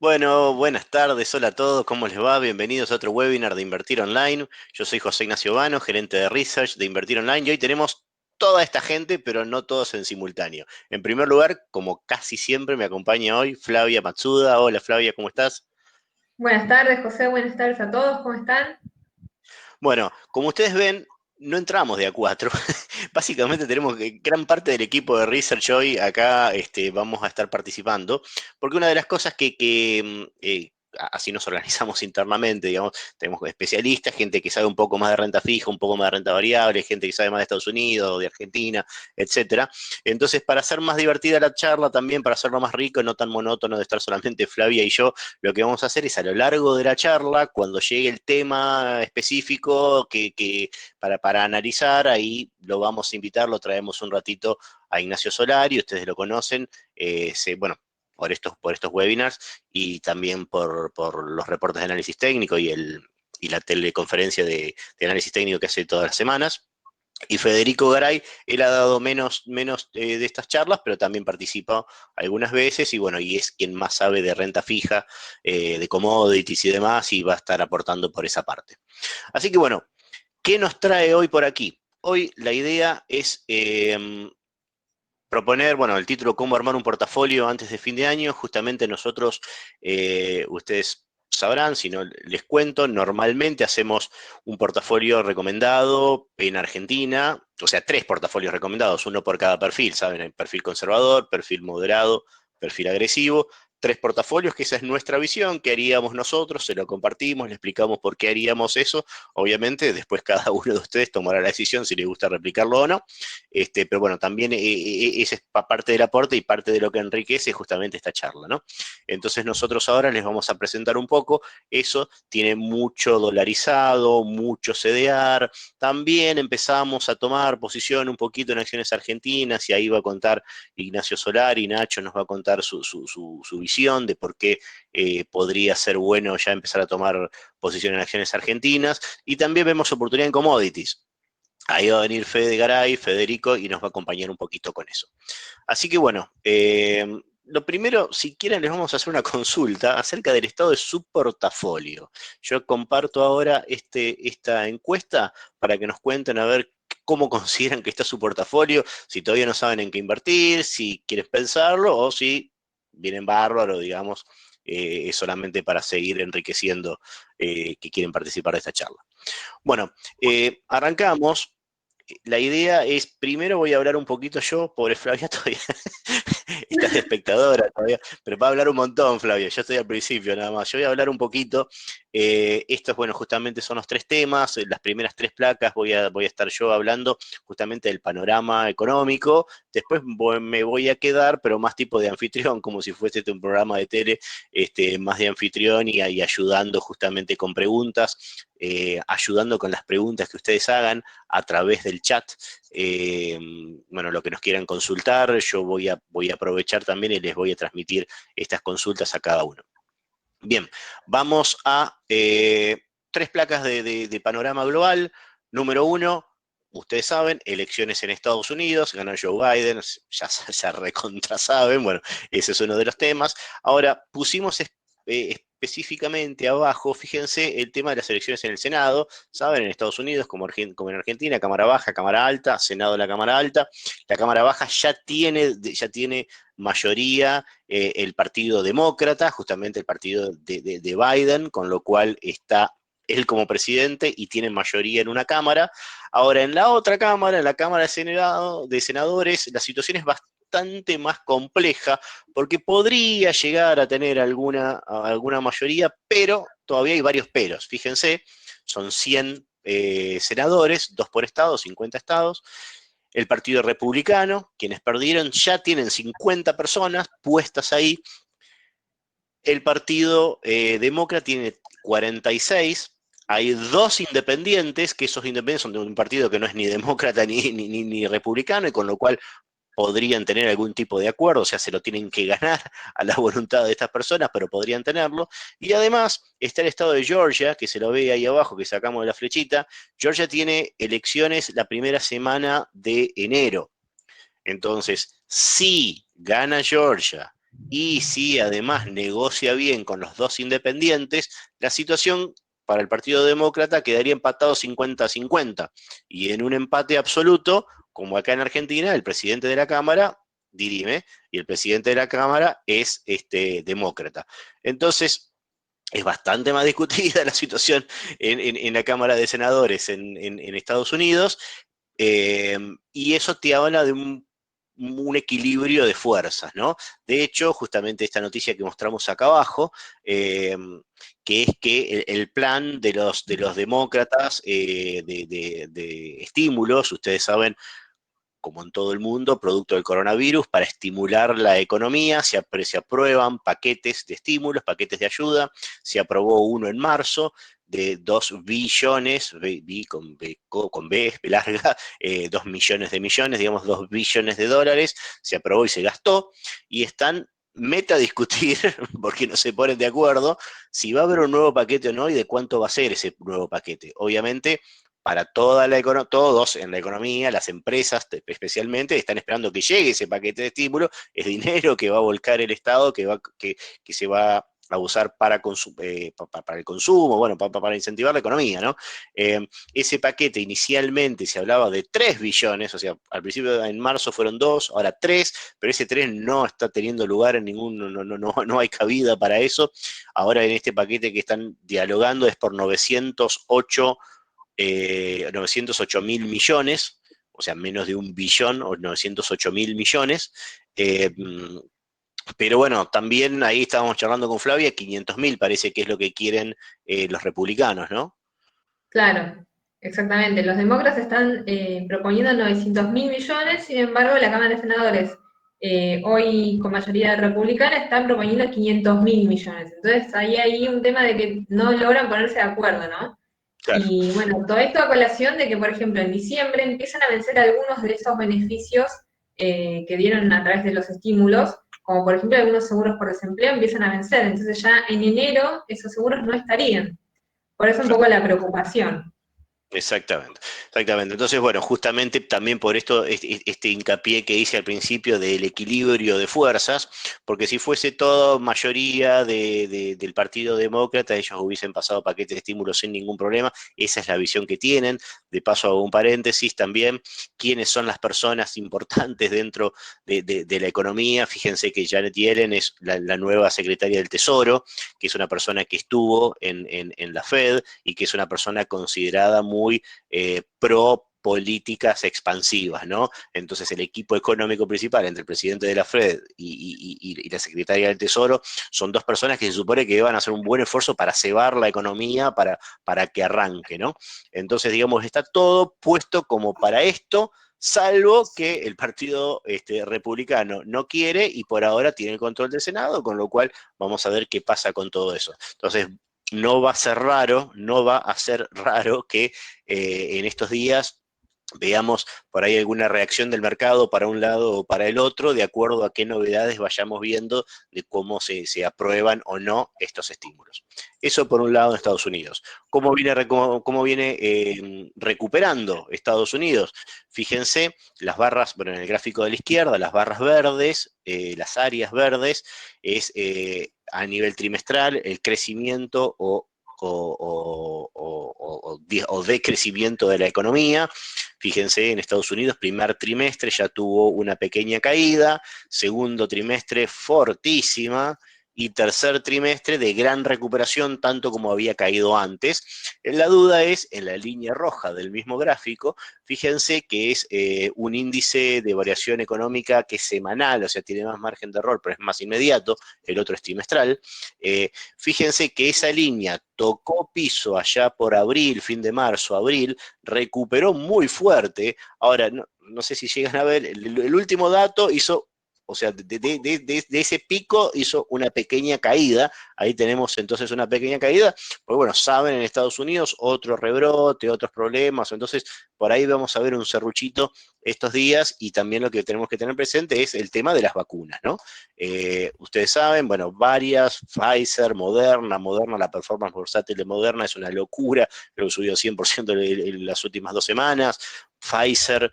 Bueno, buenas tardes, hola a todos, ¿cómo les va? Bienvenidos a otro webinar de Invertir Online. Yo soy José Ignacio Vano, gerente de Research de Invertir Online, y hoy tenemos toda esta gente, pero no todos en simultáneo. En primer lugar, como casi siempre, me acompaña hoy Flavia Matsuda. Hola Flavia, ¿cómo estás? Buenas tardes, José. Buenas tardes a todos. ¿Cómo están? Bueno, como ustedes ven, no entramos de a cuatro. Básicamente tenemos gran parte del equipo de Research hoy acá vamos a estar participando, porque una de las cosas así nos organizamos internamente, digamos, tenemos especialistas, gente que sabe un poco más de renta fija, un poco más de renta variable, gente que sabe más de Estados Unidos, de Argentina, etcétera. Entonces, para hacer más divertida la charla también, para hacerlo más rico, no tan monótono de estar solamente Flavia y yo, lo que vamos a hacer es a lo largo de la charla, cuando llegue el tema específico para analizar, ahí lo vamos a invitar, lo traemos un ratito a Ignacio Solari, ustedes lo conocen, bueno, por estos webinars y también por los reportes de análisis técnico y la teleconferencia de análisis técnico que hace todas las semanas. Y Federico Garay, él ha dado menos de estas charlas, pero también participa algunas veces y bueno, y es quien más sabe de renta fija, de commodities y demás, y va a estar aportando por esa parte. Así que bueno, ¿qué nos trae hoy por aquí? Hoy la idea es proponer, bueno, el título Cómo armar un portafolio antes de fin de año. Justamente nosotros, ustedes sabrán, si no les cuento, normalmente hacemos un portafolio recomendado en Argentina, o sea, tres portafolios recomendados, uno por cada perfil, ¿saben? El perfil conservador, perfil moderado, perfil agresivo. Tres portafolios, que esa es nuestra visión, qué haríamos nosotros, se lo compartimos, le explicamos por qué haríamos eso. Obviamente, después cada uno de ustedes tomará la decisión si le gusta replicarlo o no. Pero bueno, también esa es parte del aporte y parte de lo que enriquece justamente esta charla, ¿no? Entonces nosotros ahora les vamos a presentar un poco, eso tiene mucho dolarizado, mucho CDR, también empezamos a tomar posición un poquito en acciones argentinas y ahí va a contar Ignacio Solari, Nacho nos va a contar su visión de por qué podría ser bueno ya empezar a tomar posición en acciones argentinas y también vemos oportunidad en commodities. Ahí va a venir Fede Garay, Federico, y nos va a acompañar un poquito con eso. Así que bueno, lo primero, si quieren, les vamos a hacer una consulta acerca del estado de su portafolio. Yo comparto ahora esta encuesta para que nos cuenten a ver cómo consideran que está su portafolio, si todavía no saben en qué invertir, si quieren pensarlo o si vienen bárbaro, digamos, es solamente para seguir enriqueciendo que quieren participar de esta charla. Bueno, arrancamos. La idea es, primero voy a hablar un poquito yo, pobre Flavia todavía, estás de espectadora todavía, pero va a hablar un montón Flavia, yo estoy al principio nada más, yo voy a hablar un poquito, estos, bueno, justamente son los tres temas, las primeras tres placas voy a estar yo hablando justamente del panorama económico, después me voy a quedar, pero más tipo de anfitrión, como si fuese un programa de tele, más de anfitrión y ayudando justamente con preguntas, ayudando con las preguntas que ustedes hagan a través del chat. Bueno, lo que nos quieran consultar, yo voy a aprovechar también y les voy a transmitir estas consultas a cada uno. Bien, vamos a tres placas de panorama global. Número uno, ustedes saben, elecciones en Estados Unidos, ganó Joe Biden, ya recontra saben, bueno, ese es uno de los temas. Ahora, pusimos específicamente abajo, fíjense, el tema de las elecciones en el Senado, saben, en Estados Unidos, como en Argentina, Cámara Baja, Cámara Alta, Senado de la Cámara Alta. La Cámara Baja ya tiene mayoría el Partido Demócrata, justamente el partido de Biden, con lo cual está él como presidente y tiene mayoría en una Cámara. Ahora, en la otra Cámara, en la Cámara de Senadores, la situación es bastante más compleja porque podría llegar a tener alguna mayoría, pero todavía hay varios peros. Fíjense, son 100 senadores, 2 por estado, 50 estados. El Partido Republicano, quienes perdieron, ya tienen 50 personas puestas ahí. El Partido Demócrata tiene 46. Hay dos independientes, que esos independientes son de un partido que no es ni demócrata ni republicano, y con lo cual podrían tener algún tipo de acuerdo, o sea, se lo tienen que ganar a la voluntad de estas personas, pero podrían tenerlo. Y además está el estado de Georgia, que se lo ve ahí abajo, que sacamos de la flechita. Georgia tiene elecciones la primera semana de enero. Entonces, si gana Georgia y si además negocia bien con los dos independientes, la situación para el Partido Demócrata quedaría empatado 50-50. Y en un empate absoluto, como acá en Argentina, el presidente de la Cámara dirime y el presidente de la Cámara es demócrata. Entonces, es bastante más discutida la situación en la Cámara de Senadores en Estados Unidos, y eso te habla de un equilibrio de fuerzas, ¿no? De hecho, justamente esta noticia que mostramos acá abajo, eh, que es que el plan de los demócratas, de estímulos, ustedes saben, como en todo el mundo, producto del coronavirus, para estimular la economía. Se aprueban paquetes de estímulos, paquetes de ayuda. Se aprobó uno en marzo de 2 billones, con B larga, 2 millones de millones, digamos 2 billones de dólares. Se aprobó y se gastó. Y están meta a discutir, porque no se ponen de acuerdo, si va a haber un nuevo paquete o no y de cuánto va a ser ese nuevo paquete. Obviamente, para todos en la economía, las empresas especialmente, están esperando que llegue ese paquete de estímulo. Es dinero que va a volcar el Estado, que se va a usar para el consumo, bueno, para incentivar la economía, ¿no? Ese paquete inicialmente se hablaba de 3 billones, o sea, al principio en marzo fueron 2, ahora 3, pero ese 3 no está teniendo lugar en ningún, no hay cabida para eso. Ahora en este paquete que están dialogando es por 908 mil millones, o sea, menos de un billón o 908 mil millones. Eh, pero bueno, también ahí estábamos charlando con Flavia, 500 mil parece que es lo que quieren los republicanos, ¿no? Claro, exactamente. Los demócratas están proponiendo 900 mil millones, sin embargo, la Cámara de Senadores, hoy con mayoría republicana, están proponiendo 500 mil millones. Entonces, ahí hay un tema de que no logran ponerse de acuerdo, ¿no? Claro. Y bueno, todo esto a colación de que, por ejemplo, en diciembre empiezan a vencer algunos de esos beneficios que dieron a través de los estímulos, como por ejemplo algunos seguros por desempleo empiezan a vencer. Entonces ya en enero esos seguros no estarían. Por eso un poco la preocupación. Exactamente, exactamente. Entonces, bueno, justamente también por esto, este hincapié que hice al principio del equilibrio de fuerzas, porque si fuese todo mayoría del Partido Demócrata, ellos hubiesen pasado paquetes de estímulos sin ningún problema. Esa es la visión que tienen. De paso, hago un paréntesis también, quiénes son las personas importantes dentro de la economía. Fíjense que Janet Yellen es la nueva secretaria del Tesoro, que es una persona que estuvo en la Fed y que es una persona considerada muy pro políticas expansivas, ¿no? Entonces el equipo económico principal entre el presidente de la Fed y la secretaria del Tesoro son dos personas que se supone que van a hacer un buen esfuerzo para cebar la economía, para que arranque, ¿no? Entonces, digamos, está todo puesto como para esto, salvo que el partido republicano no quiere y por ahora tiene el control del Senado, con lo cual vamos a ver qué pasa con todo eso. Entonces, no va a ser raro, no va a ser raro que en estos días veamos por ahí alguna reacción del mercado para un lado o para el otro, de acuerdo a qué novedades vayamos viendo de cómo se aprueban o no estos estímulos. Eso por un lado en Estados Unidos. ¿Cómo viene recuperando Estados Unidos? Fíjense, las barras, bueno, en el gráfico de la izquierda, las barras verdes, las áreas verdes, es a nivel trimestral el crecimiento o decrecimiento de la economía. Fíjense, en Estados Unidos, primer trimestre ya tuvo una pequeña caída, segundo trimestre fortísima, y tercer trimestre de gran recuperación, tanto como había caído antes. La duda es, en la línea roja del mismo gráfico, fíjense que es un índice de variación económica que es semanal, o sea, tiene más margen de error, pero es más inmediato, el otro es trimestral. Fíjense que esa línea tocó piso allá por abril, fin de marzo, abril, recuperó muy fuerte. Ahora, no sé si llegan a ver, el último dato hizo, o sea, de ese pico hizo una pequeña caída. Ahí tenemos entonces una pequeña caída, porque bueno, saben, en Estados Unidos otro rebrote, otros problemas, entonces por ahí vamos a ver un serruchito estos días, y también lo que tenemos que tener presente es el tema de las vacunas, ¿no? Ustedes saben, bueno, varias, Pfizer, Moderna, la performance bursátil de Moderna es una locura, creo que subió 100% en las últimas 2 semanas. Pfizer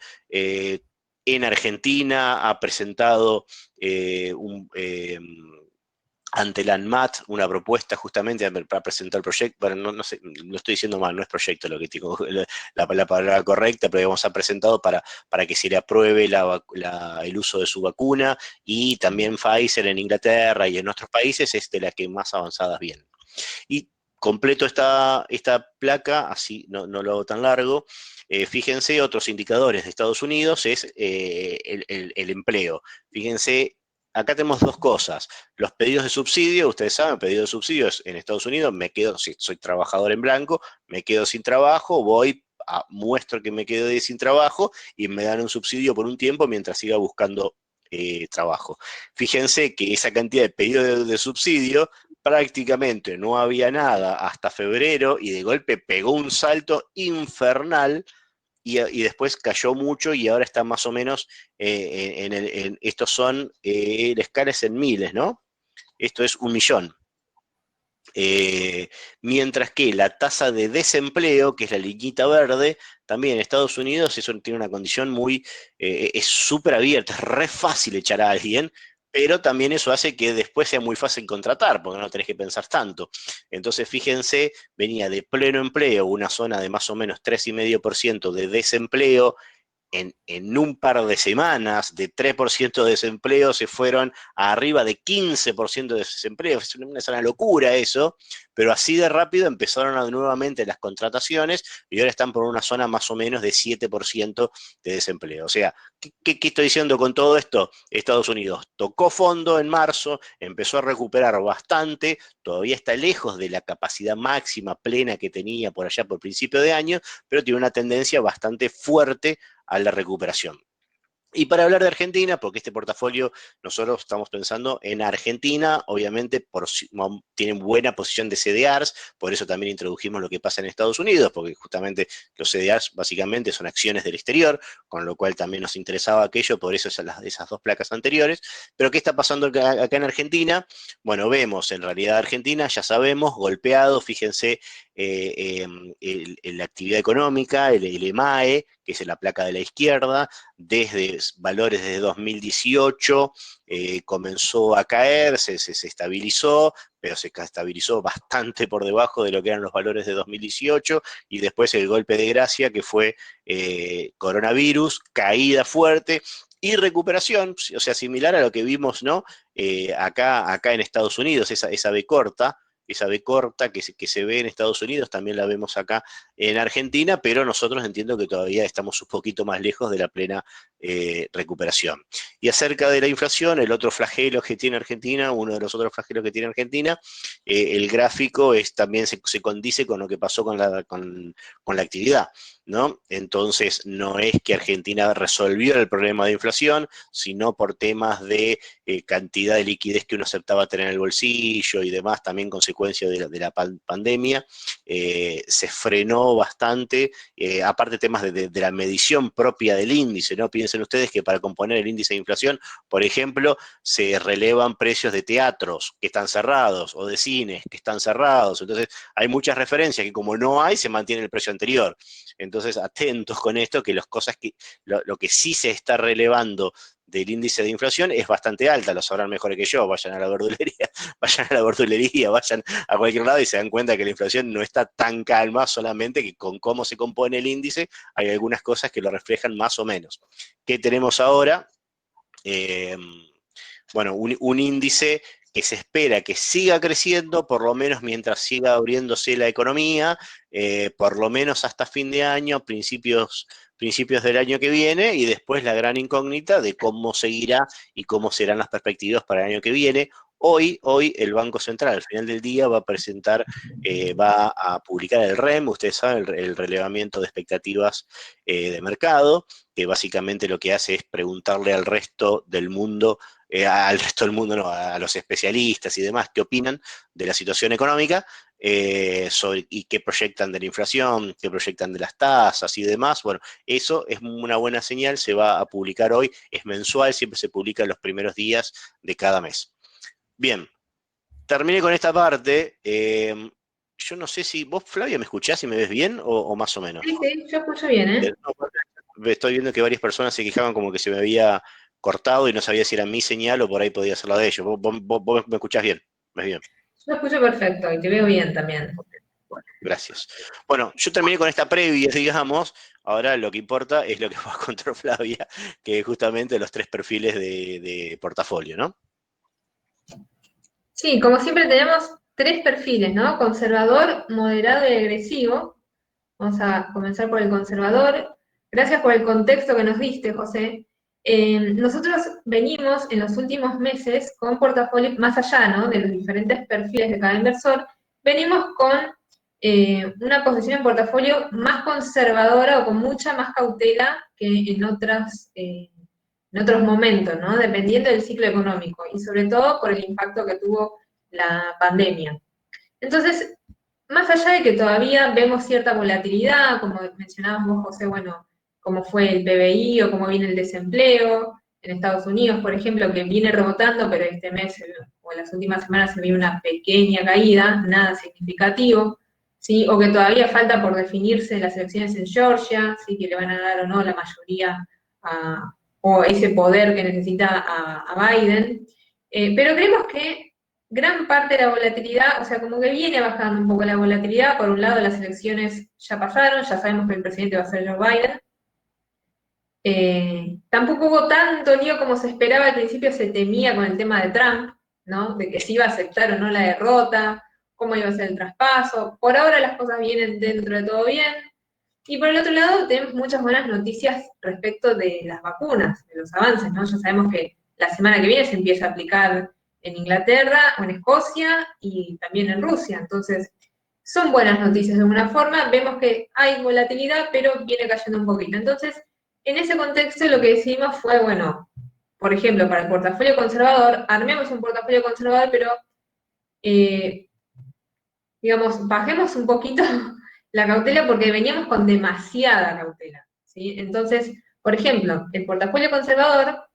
en Argentina ha presentado ante la ANMAT una propuesta justamente para presentar el proyecto. Bueno, no sé, lo estoy diciendo mal, no es proyecto lo que tengo, la palabra correcta, pero digamos, ha presentado para que se le apruebe el uso de su vacuna, y también Pfizer en Inglaterra y en otros países es de las que más avanzadas vienen. Y completo esta placa, así no lo hago tan largo. Fíjense, otros indicadores de Estados Unidos es el empleo. Fíjense, acá tenemos dos cosas. Los pedidos de subsidio, ustedes saben, pedidos de subsidios en Estados Unidos, me quedo, si soy trabajador en blanco, me quedo sin trabajo, muestro que me quedé sin trabajo y me dan un subsidio por un tiempo mientras siga buscando trabajo. Fíjense que esa cantidad de pedidos de subsidio prácticamente no había nada hasta febrero, y de golpe pegó un salto infernal, y después cayó mucho, y ahora está más o menos, estos son, la escala es en miles, ¿no? Esto es 1 millón. Eh, Mientras que la tasa de desempleo, que es la liñita verde, también en Estados Unidos, eso tiene una condición es súper abierta, es re fácil echar a alguien, pero también eso hace que después sea muy fácil contratar, porque no tenés que pensar tanto. Entonces, fíjense, venía de pleno empleo, una zona de más o menos 3,5% de desempleo, en un par de semanas, de 3% de desempleo se fueron a arriba de 15% de desempleo. Es una locura eso, pero así de rápido empezaron nuevamente las contrataciones, y ahora están por una zona más o menos de 7% de desempleo. O sea, ¿qué estoy diciendo con todo esto? Estados Unidos tocó fondo en marzo, empezó a recuperar bastante, todavía está lejos de la capacidad máxima plena que tenía por allá por principio de año, pero tiene una tendencia bastante fuerte a la recuperación. Y para hablar de Argentina, porque este portafolio nosotros estamos pensando en Argentina, obviamente tienen buena posición de CDRs, por eso también introdujimos lo que pasa en Estados Unidos, porque justamente los CDRs básicamente son acciones del exterior, con lo cual también nos interesaba aquello, por eso esas dos placas anteriores. Pero ¿qué está pasando acá en Argentina? Bueno, vemos en realidad Argentina, ya sabemos, golpeado, fíjense, la actividad económica, el EMAE, que es la placa de la izquierda, desde valores desde 2018, comenzó a caer, se estabilizó, pero se estabilizó bastante por debajo de lo que eran los valores de 2018, y después el golpe de gracia que fue coronavirus, caída fuerte y recuperación, o sea, similar a lo que vimos, ¿no? Acá en Estados Unidos, esa B corta que se ve en Estados Unidos, también la vemos acá en Argentina, pero nosotros entiendo que todavía estamos un poquito más lejos de la plena recuperación. Y acerca de la inflación, el otro flagelo que tiene Argentina, uno de los otros flagelos que tiene Argentina, el gráfico también se condice con lo que pasó con la actividad, ¿no? Entonces, no es que Argentina resolvió el problema de inflación, sino por temas de cantidad de liquidez que uno aceptaba tener en el bolsillo y demás, también consecuencia de la pandemia, se frenó bastante, aparte temas de la medición propia del índice, ¿no? Piensen ustedes que para componer el índice de inflación, por ejemplo, se relevan precios de teatros que están cerrados o de cines que están cerrados, entonces hay muchas referencias que como no hay, se mantiene el precio anterior. Entonces, atentos con esto, que lo que sí se está relevando del índice de inflación es bastante alta, lo sabrán mejor que yo, vayan a la verdulería, vayan a cualquier lado y se dan cuenta que la inflación no está tan calma, solamente que con cómo se compone el índice hay algunas cosas que lo reflejan más o menos. ¿Qué tenemos ahora? Eh, bueno, un índice que se espera que siga creciendo, por lo menos mientras siga abriéndose la economía, por lo menos hasta fin de año, principios del año que viene, y después la gran incógnita de cómo seguirá y cómo serán las perspectivas para el año que viene. Hoy el Banco Central al final del día va a publicar el REM, ustedes saben, el relevamiento de expectativas de mercado, que básicamente lo que hace es preguntarle al resto del mundo, no, a los especialistas y demás, qué opinan de la situación económica, y qué proyectan de la inflación, qué proyectan de las tasas y demás. Bueno, eso es una buena señal, se va a publicar hoy, es mensual, siempre se publica en los primeros días de cada mes. Bien, terminé con esta parte. Yo no sé si vos, Flavia, me escuchás y me ves bien o más o menos. Sí, sí, yo escucho bien, ¿eh? estoy viendo que varias personas se quejaban como que se me había cortado y no sabía si era mi señal o por ahí podía ser la de ellos. Vos me escuchás bien, ¿ves bien? Yo escucho perfecto y te veo bien también. Bueno, gracias. Bueno, yo terminé con esta previa, digamos. Ahora lo que importa es lo que va a contar Flavia, que es justamente los tres perfiles de portafolio, ¿no? Sí, como siempre tenemos tres perfiles, ¿no? Conservador, moderado y agresivo. Vamos a comenzar por el conservador. Gracias por el contexto que nos diste, José. Nosotros venimos en los últimos meses con portafolios, más allá, ¿no?, de los diferentes perfiles de cada inversor, venimos con una posición en portafolio más conservadora o con mucha más cautela que en otros momentos, ¿no?, dependiendo del ciclo económico y sobre todo por el impacto que tuvo la pandemia. Entonces, más allá de que todavía vemos cierta volatilidad, como mencionabas vos, José, bueno, cómo fue el PBI o cómo viene el desempleo en Estados Unidos, por ejemplo, que viene rebotando, pero este mes o en las últimas semanas se vio una pequeña caída, nada significativo, ¿sí? O que todavía falta por definirse las elecciones en Georgia, ¿sí?, que le van a dar o no la mayoría o ese poder que necesita a Biden. Pero creemos que gran parte de la volatilidad, o sea, como que viene bajando un poco la volatilidad. Por un lado, las elecciones ya pasaron, ya sabemos que el presidente va a ser Joe Biden. Tampoco hubo tanto lío como se esperaba al principio, se temía con el tema de Trump, ¿no? De que si iba a aceptar o no la derrota, cómo iba a ser el traspaso. Por ahora las cosas vienen dentro de todo bien. Y por el otro lado, tenemos muchas buenas noticias respecto de las vacunas, de los avances, ¿no? Ya sabemos que la semana que viene se empieza a aplicar en Inglaterra o en Escocia y también en Rusia. Entonces, son buenas noticias de alguna forma. Vemos que hay volatilidad, pero viene cayendo un poquito. Entonces, en ese contexto lo que decidimos fue, bueno, por ejemplo, para el portafolio conservador, armemos un portafolio conservador, pero digamos, bajemos un poquito la cautela porque veníamos con demasiada cautela, ¿sí? Entonces, por ejemplo, el portafolio conservador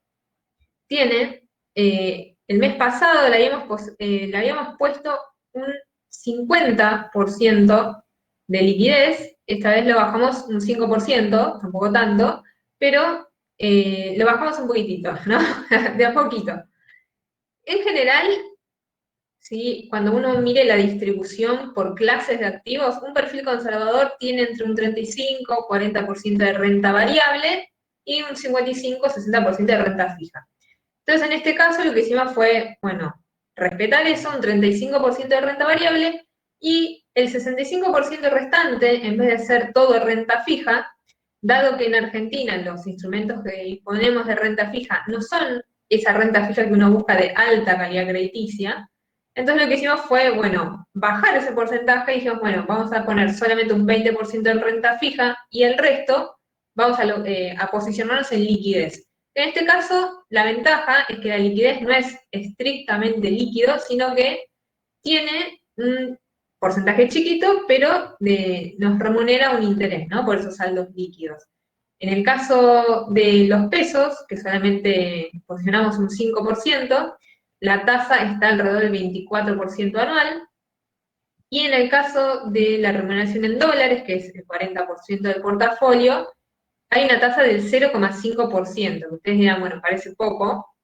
tiene, el mes pasado le habíamos puesto un 50% de liquidez, esta vez lo bajamos un 5%, tampoco tanto, pero lo bajamos un poquitito, ¿no? De a poquito. En general, ¿sí? Cuando uno mire la distribución por clases de activos, un perfil conservador tiene entre un 35 40% de renta variable y un 55-60% de renta fija. Entonces, en este caso, lo que hicimos fue, bueno, respetar eso, un 35% de renta variable, y el 65% restante, en vez de hacer todo renta fija, dado que en Argentina los instrumentos que disponemos de renta fija no son esa renta fija que uno busca de alta calidad crediticia, entonces lo que hicimos fue, bueno, bajar ese porcentaje y dijimos, bueno, vamos a poner solamente un 20% en renta fija y el resto vamos a posicionarnos en liquidez. En este caso, la ventaja es que la liquidez no es estrictamente líquido, sino que tiene un porcentaje chiquito, pero nos remunera un interés, ¿no? Por esos saldos líquidos. En el caso de los pesos, que solamente posicionamos un 5%, la tasa está alrededor del 24% anual, y en el caso de la remuneración en dólares, que es el 40% del portafolio, hay una tasa del 0,5%, que ustedes dirán, bueno, parece poco,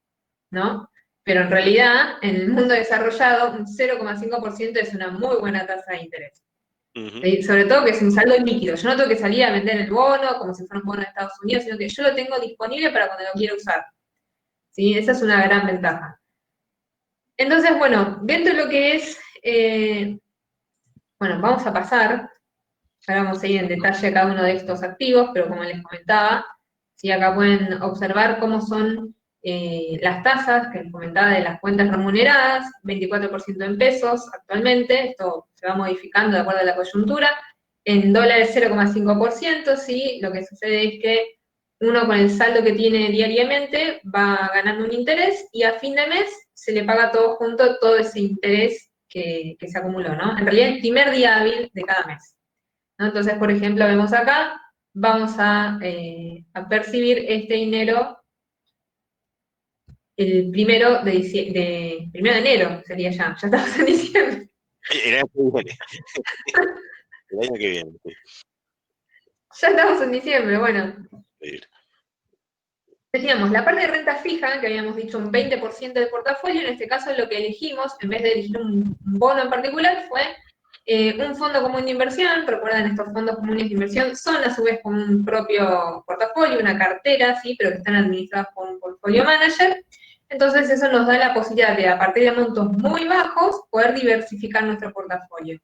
¿no? Pero en realidad, en el mundo desarrollado, un 0,5% es una muy buena tasa de interés. ¿Sí? Sobre todo que es un saldo líquido. Yo no tengo que salir a vender el bono como si fuera un bono de Estados Unidos, sino que yo lo tengo disponible para cuando lo quiera usar. ¿Sí? Esa es una gran ventaja. Entonces, bueno, dentro de lo que es, bueno, vamos a pasar, ya vamos a ir en detalle cada uno de estos activos, pero como les comentaba, ¿sí? Acá pueden observar cómo son las tasas que les comentaba de las cuentas remuneradas, 24% en pesos actualmente, esto se va modificando de acuerdo a la coyuntura, en dólares 0,5%, ¿sí? Lo que sucede es que uno con el saldo que tiene diariamente va ganando un interés y a fin de mes se le paga todo junto, todo ese interés que se acumuló, ¿no? En realidad el primer día hábil de cada mes, ¿no? Entonces, por ejemplo, vemos acá, vamos a percibir este dinero el primero de enero, sería ya estamos en diciembre. El año que viene. El año que viene, sí. Ya estamos en diciembre, bueno. Decíamos, la parte de renta fija, que habíamos dicho un 20% del portafolio, en este caso lo que elegimos, en vez de elegir un bono en particular, fue un fondo común de inversión. Recuerden, estos fondos comunes de inversión son a su vez como un propio portafolio, una cartera, ¿sí? Pero que están administrados por un portfolio manager. Entonces eso nos da la posibilidad de, a partir de montos muy bajos, poder diversificar nuestro portafolio.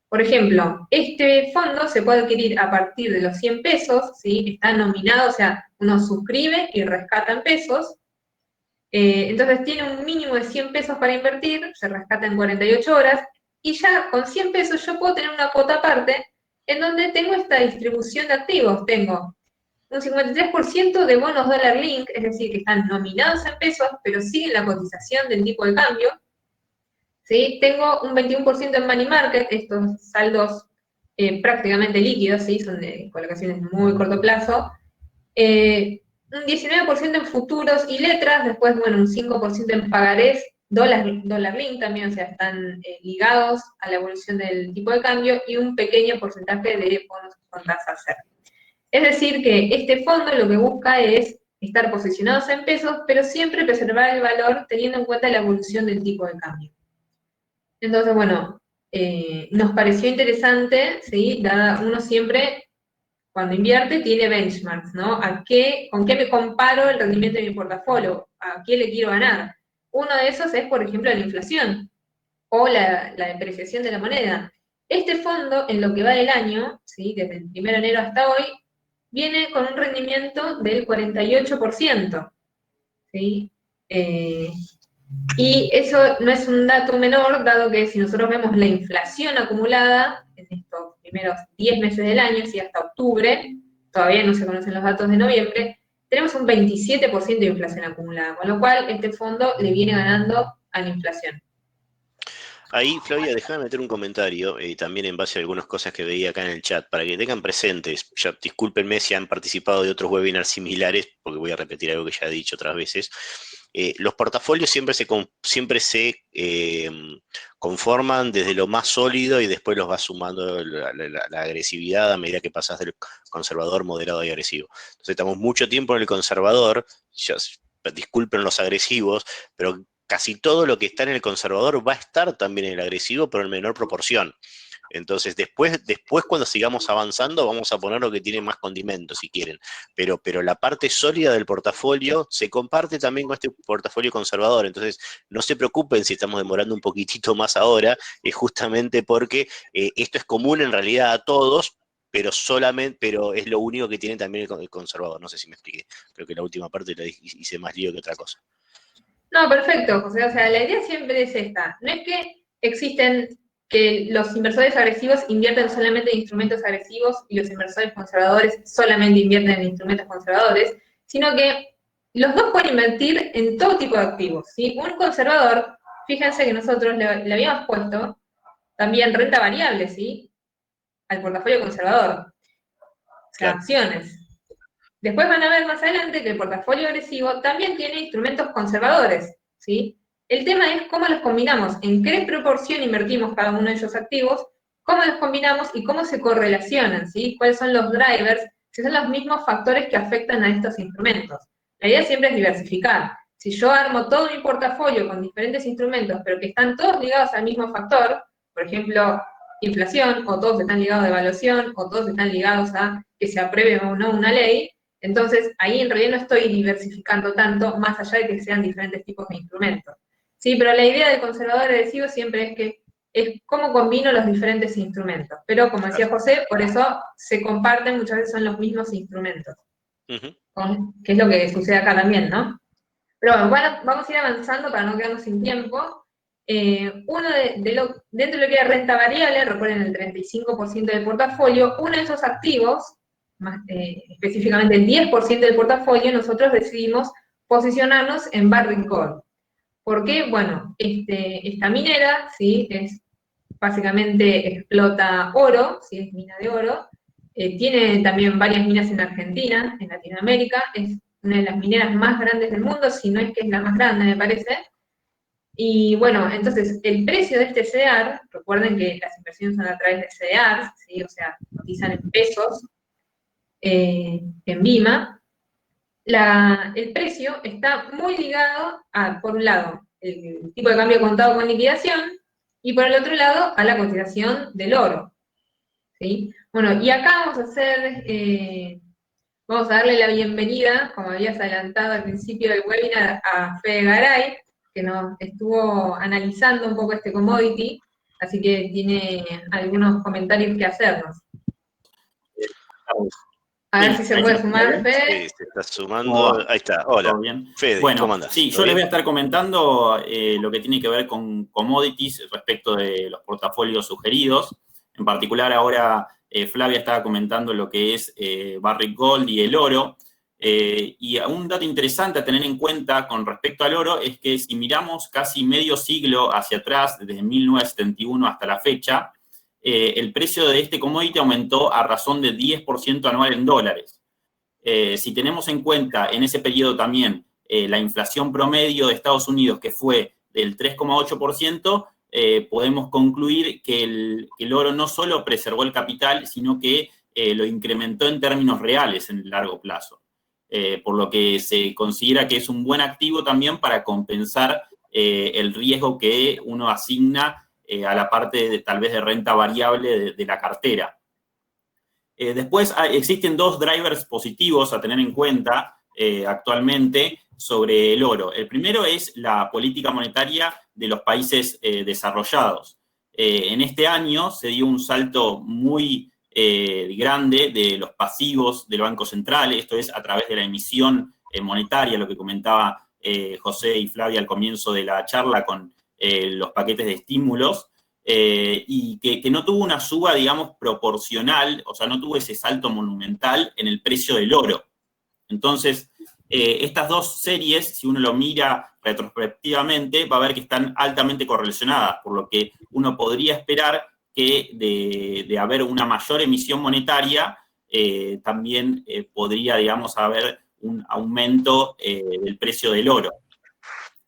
Por ejemplo, este fondo se puede adquirir a partir de los 100 pesos, ¿sí? Está nominado, o sea, uno suscribe y rescata en pesos. Entonces tiene un mínimo de 100 pesos para invertir, se rescata en 48 horas, y ya con 100 pesos yo puedo tener una cuota aparte en donde tengo esta distribución de activos. Tengo un 53% de bonos dólar link, es decir, que están nominados en pesos, pero siguen la cotización del tipo de cambio. ¿Sí? Tengo un 21% en money market, estos saldos prácticamente líquidos, ¿sí? Son de colocaciones muy corto plazo. Un 19% en futuros y letras, después, bueno, un 5% en pagarés, dólar link también, o sea, están ligados a la evolución del tipo de cambio, y un pequeño porcentaje de bonos con tasa cero. Es decir, que este fondo lo que busca es estar posicionados en pesos, pero siempre preservar el valor teniendo en cuenta la evolución del tipo de cambio. Entonces, bueno, nos pareció interesante, ¿sí? Uno siempre, cuando invierte, tiene benchmarks, ¿no? ¿Con qué me comparo el rendimiento de mi portafolio? ¿A qué le quiero ganar? Uno de esos es, por ejemplo, la inflación o la depreciación de la moneda. Este fondo, en lo que va del año, ¿sí? Desde el 1 de enero hasta hoy, viene con un rendimiento del 48%, ¿sí? Y eso no es un dato menor, dado que si nosotros vemos la inflación acumulada en estos primeros 10 meses del año, si hasta octubre, todavía no se conocen los datos de noviembre, tenemos un 27% de inflación acumulada, con lo cual este fondo le viene ganando a la inflación. Ahí, Flavia, déjame meter un comentario, también en base a algunas cosas que veía acá en el chat, para que tengan presentes. Ya, discúlpenme si han participado de otros webinars similares, porque voy a repetir algo que ya he dicho otras veces. Los portafolios siempre se conforman desde lo más sólido y después los va sumando la agresividad a medida que pasas del conservador, moderado y agresivo. Entonces estamos mucho tiempo en el conservador, ya, disculpen los agresivos, pero casi todo lo que está en el conservador va a estar también en el agresivo, pero en menor proporción. Entonces, después cuando sigamos avanzando, vamos a poner lo que tiene más condimentos, si quieren. Pero la parte sólida del portafolio se comparte también con este portafolio conservador. Entonces, no se preocupen si estamos demorando un poquitito más ahora, es justamente porque esto es común en realidad a todos, pero es lo único que tiene también el conservador. No sé si me expliqué. Creo que la última parte la hice más lío que otra cosa. No, perfecto, José. O sea, la idea siempre es esta. No es que que los inversores agresivos invierten solamente en instrumentos agresivos y los inversores conservadores solamente invierten en instrumentos conservadores, sino que los dos pueden invertir en todo tipo de activos, ¿sí? Un conservador, fíjense que nosotros le habíamos puesto también renta variable, ¿sí? Al portafolio conservador, o sea, Claro. acciones. Después van a ver más adelante que el portafolio agresivo también tiene instrumentos conservadores, ¿sí? El tema es cómo los combinamos, en qué proporción invertimos cada uno de esos activos, cómo los combinamos y cómo se correlacionan, ¿sí? Cuáles son los drivers, si son los mismos factores que afectan a estos instrumentos. La idea siempre es diversificar. Si yo armo todo mi portafolio con diferentes instrumentos, pero que están todos ligados al mismo factor, por ejemplo, inflación, o todos están ligados a devaluación, o todos están ligados a que se apruebe o no una ley, entonces ahí en realidad no estoy diversificando tanto, más allá de que sean diferentes tipos de instrumentos. Sí, pero la idea del conservador agresivo siempre es cómo combino los diferentes instrumentos. Pero como decía José, por eso se comparten, muchas veces son los mismos instrumentos. Que es lo que sucede acá también, ¿no? Pero bueno, vamos a ir avanzando para no quedarnos sin tiempo. Dentro de lo que es renta variable, recuerden el 35% del portafolio, uno de esos activos, específicamente el 10% del portafolio, nosotros decidimos posicionarnos en Barrick Gold. ¿Por qué? Bueno, esta minera, ¿sí? Básicamente explota oro, ¿sí? Es mina de oro. Tiene también varias minas en Argentina, en Latinoamérica. Es una de las mineras más grandes del mundo, si no es que es la más grande, me parece. Y bueno, entonces el precio de este CDR, recuerden que las inversiones son a través de CDR, ¿sí? O sea, cotizan en pesos, en BIMA. el precio está muy ligado a, por un lado, el tipo de cambio contado con liquidación, y por el otro lado, a la cotización del oro, ¿sí? Bueno, y acá vamos a darle la bienvenida, como habías adelantado al principio del webinar, a Fede Garay, que nos estuvo analizando un poco este commodity, así que tiene algunos comentarios que hacernos. A ver si Sí, se ahí se puede me escucha sumar, bien. Fede. Sí, se está ¿Cómo sumando. va? Ahí está. Hola. ¿Todo bien? Fede, ¿cómo Bueno, andás? sí, ¿Todo yo les voy bien? a estar comentando lo que tiene que ver con commodities respecto de los portafolios sugeridos. En particular, ahora Flavia estaba comentando lo que es Barrick Gold y el oro. Y un dato interesante a tener en cuenta con respecto al oro es que si miramos casi medio siglo hacia atrás, desde 1971 hasta la fecha, el precio de este commodity aumentó a razón de 10% anual en dólares. Si tenemos en cuenta en ese periodo también la inflación promedio de Estados Unidos, que fue del 3,8%, podemos concluir que el oro no solo preservó el capital, sino que lo incrementó en términos reales en el largo plazo. Por lo que se considera que es un buen activo también para compensar el riesgo que uno asigna a la parte tal vez de renta variable de la cartera. Después existen dos drivers positivos a tener en cuenta actualmente sobre el oro. El primero es la política monetaria de los países desarrollados. En este año se dio un salto muy grande de los pasivos del Banco Central, esto es a través de la emisión monetaria, lo que comentaba José y Flavia al comienzo de la charla con los paquetes de estímulos. Y que no tuvo una suba, digamos, proporcional, o sea, no tuvo ese salto monumental en el precio del oro. Entonces, estas dos series, si uno lo mira retrospectivamente, va a ver que están altamente correlacionadas, por lo que uno podría esperar que de haber una mayor emisión monetaria, también podría, digamos, haber un aumento del precio del oro.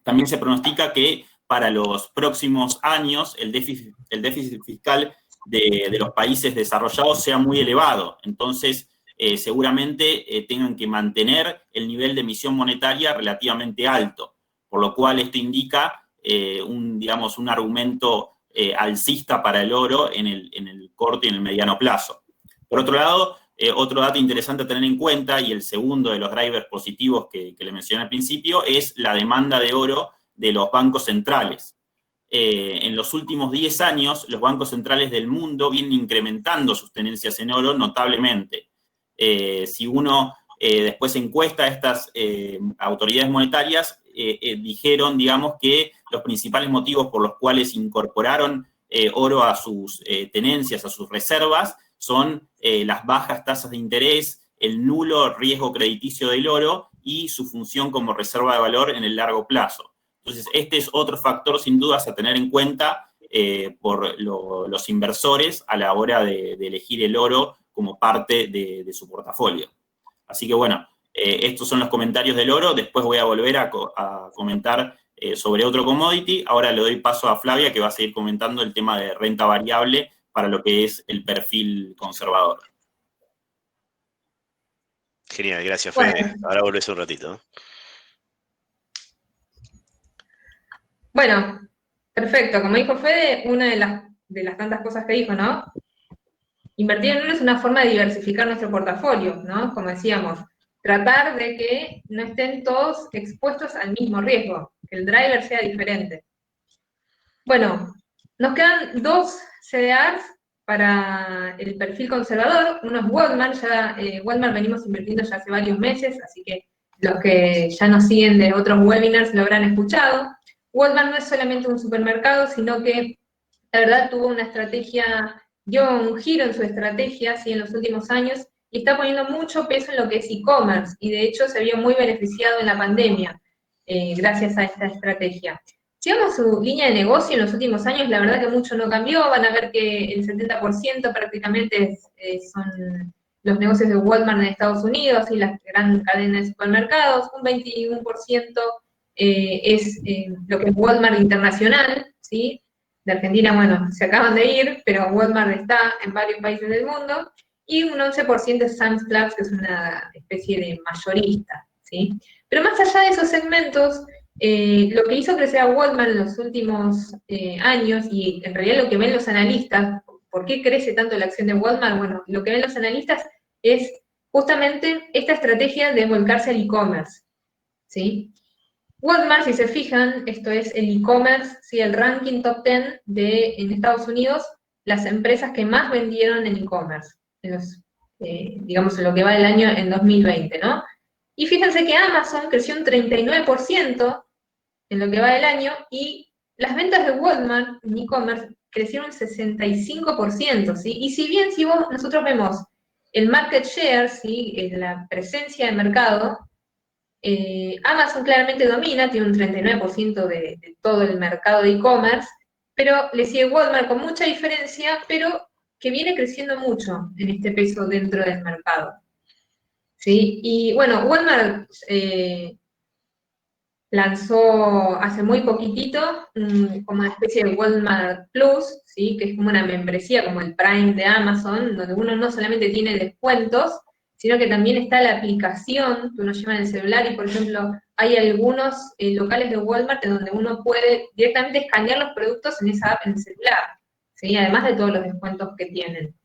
También se pronostica que para los próximos años el déficit fiscal de los países desarrollados sea muy elevado. Entonces, seguramente tengan que mantener el nivel de emisión monetaria relativamente alto, por lo cual esto indica digamos, un argumento alcista para el oro en el corto y en el mediano plazo. Por otro lado, otro dato interesante a tener en cuenta, y el segundo de los drivers positivos que le mencioné al principio, es la demanda de oro de los bancos centrales. En los últimos 10 años, los bancos centrales del mundo vienen incrementando sus tenencias en oro notablemente. Si uno después encuesta a estas autoridades monetarias, dijeron, digamos, que los principales motivos por los cuales incorporaron oro a sus tenencias, a sus reservas, son las bajas tasas de interés, el nulo riesgo crediticio del oro y su función como reserva de valor en el largo plazo. Entonces, este es otro factor sin dudas a tener en cuenta por los inversores a la hora de elegir el oro como parte de su portafolio. Así que bueno, estos son los comentarios del oro. Después voy a volver a comentar sobre otro commodity. Ahora le doy paso a Flavia, que va a seguir comentando el tema de renta variable para lo que es el perfil conservador. Genial, gracias, Fede. Bueno. Ahora volvés un ratito. Bueno, perfecto. Como dijo Fede, una de las tantas cosas que dijo, ¿no? Invertir en oro es una forma de diversificar nuestro portafolio, ¿no? Como decíamos, tratar de que no estén todos expuestos al mismo riesgo, que el driver sea diferente. Bueno, nos quedan dos CDRs para el perfil conservador. Uno es Walmart, Walmart venimos invirtiendo ya hace varios meses, así que los que ya nos siguen de otros webinars lo habrán escuchado. Walmart no es solamente un supermercado, sino que la verdad tuvo una estrategia, dio un giro en su estrategia en los últimos años y está poniendo mucho peso en lo que es e-commerce y de hecho se vio muy beneficiado en la pandemia gracias a esta estrategia. Si vemos su línea de negocio en los últimos años, la verdad que mucho no cambió, van a ver que el 70% prácticamente son los negocios de Walmart en Estados Unidos y las gran cadenas de supermercados, un 21% es lo que es Walmart internacional, ¿sí? De Argentina, bueno, se acaban de ir, pero Walmart está en varios países del mundo, y un 11% es Sam's Club, que es una especie de mayorista, ¿sí? Pero más allá de esos segmentos, lo que hizo crecer a Walmart en los últimos años, y en realidad lo que ven los analistas, ¿por qué crece tanto la acción de Walmart? Bueno, lo que ven los analistas es justamente esta estrategia de volcarse al e-commerce, ¿sí? Walmart, si se fijan, esto es el e-commerce, ¿sí? El ranking top 10 en Estados Unidos, las empresas que más vendieron en e-commerce, digamos, en lo que va del año en 2020, ¿no? Y fíjense que Amazon creció un 39% en lo que va del año, y las ventas de Walmart en e-commerce crecieron un 65%, ¿sí? Y si bien nosotros vemos el market share, ¿sí? La presencia de mercado, Amazon claramente domina, tiene un 39% de todo el mercado de e-commerce, pero le sigue Walmart con mucha diferencia, pero que viene creciendo mucho en este peso dentro del mercado, ¿sí? Y bueno, Walmart lanzó hace muy poquitito como una especie de Walmart Plus, ¿sí? Que es como una membresía, como el Prime de Amazon, donde uno no solamente tiene descuentos, sino que también está la aplicación que uno lleva en el celular, y por ejemplo, hay algunos locales de Walmart en donde uno puede directamente escanear los productos en esa app en el celular, ¿sí? Además de todos los descuentos que tienen.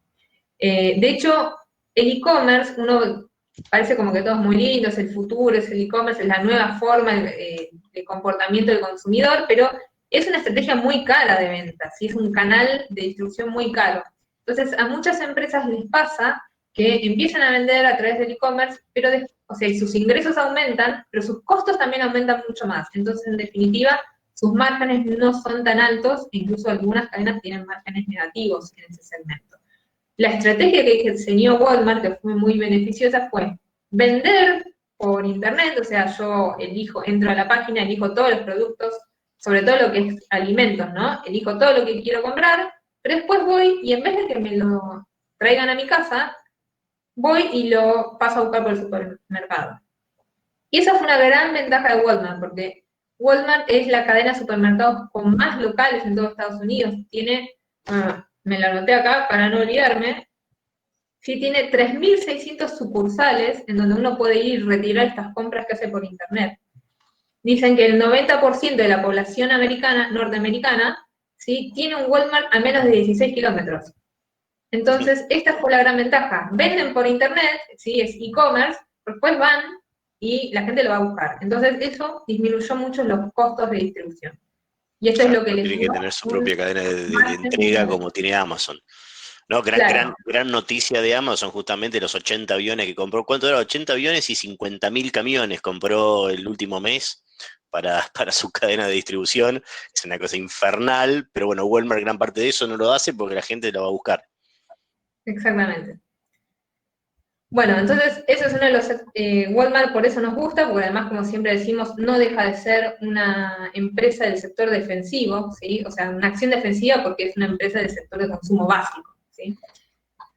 De hecho, el e-commerce, uno parece como que todo es muy lindo, es el futuro, es el e-commerce, es la nueva forma de comportamiento del consumidor, pero es una estrategia muy cara de ventas, ¿sí? Es un canal de distribución muy caro. Entonces, a muchas empresas les pasa que empiezan a vender a través del e-commerce, pero o sea, sus ingresos aumentan, pero sus costos también aumentan mucho más. Entonces, en definitiva, sus márgenes no son tan altos, e incluso algunas cadenas tienen márgenes negativos en ese segmento. La estrategia que diseñó Walmart, que fue muy beneficiosa, fue vender por internet, o sea, yo entro a la página, elijo todos los productos, sobre todo lo que es alimentos, ¿no? Elijo todo lo que quiero comprar, pero después voy y en vez de que me lo traigan a mi casa, voy y lo paso a buscar por el supermercado. Y esa fue una gran ventaja de Walmart, porque Walmart es la cadena de supermercados con más locales en todo Estados Unidos. Tiene, me la anoté acá para no olvidarme, sí, tiene 3.600 sucursales en donde uno puede ir y retirar estas compras que hace por internet. Dicen que el 90% de la población norteamericana, ¿sí? Tiene un Walmart a menos de 16 kilómetros. Entonces, esta fue la gran ventaja. Venden por internet, ¿sí? Es e-commerce, después van y la gente lo va a buscar. Entonces, eso disminuyó mucho los costos de distribución. Y esto es Claro, lo que no les tiene dio que tener su un propia cadena de margen entrega muy como tiene Amazon. No, claro. gran noticia de Amazon, justamente los 80 aviones que compró. ¿Cuánto era? 80 aviones y 50.000 camiones compró el último mes para su cadena de distribución. Es una cosa infernal, pero bueno, Walmart gran parte de eso no lo hace porque la gente lo va a buscar. Exactamente. Bueno, entonces eso es uno de los... Walmart por eso nos gusta, porque además, como siempre decimos, no deja de ser una empresa del sector defensivo, ¿sí? O sea, una acción defensiva porque es una empresa del sector de consumo básico, ¿sí?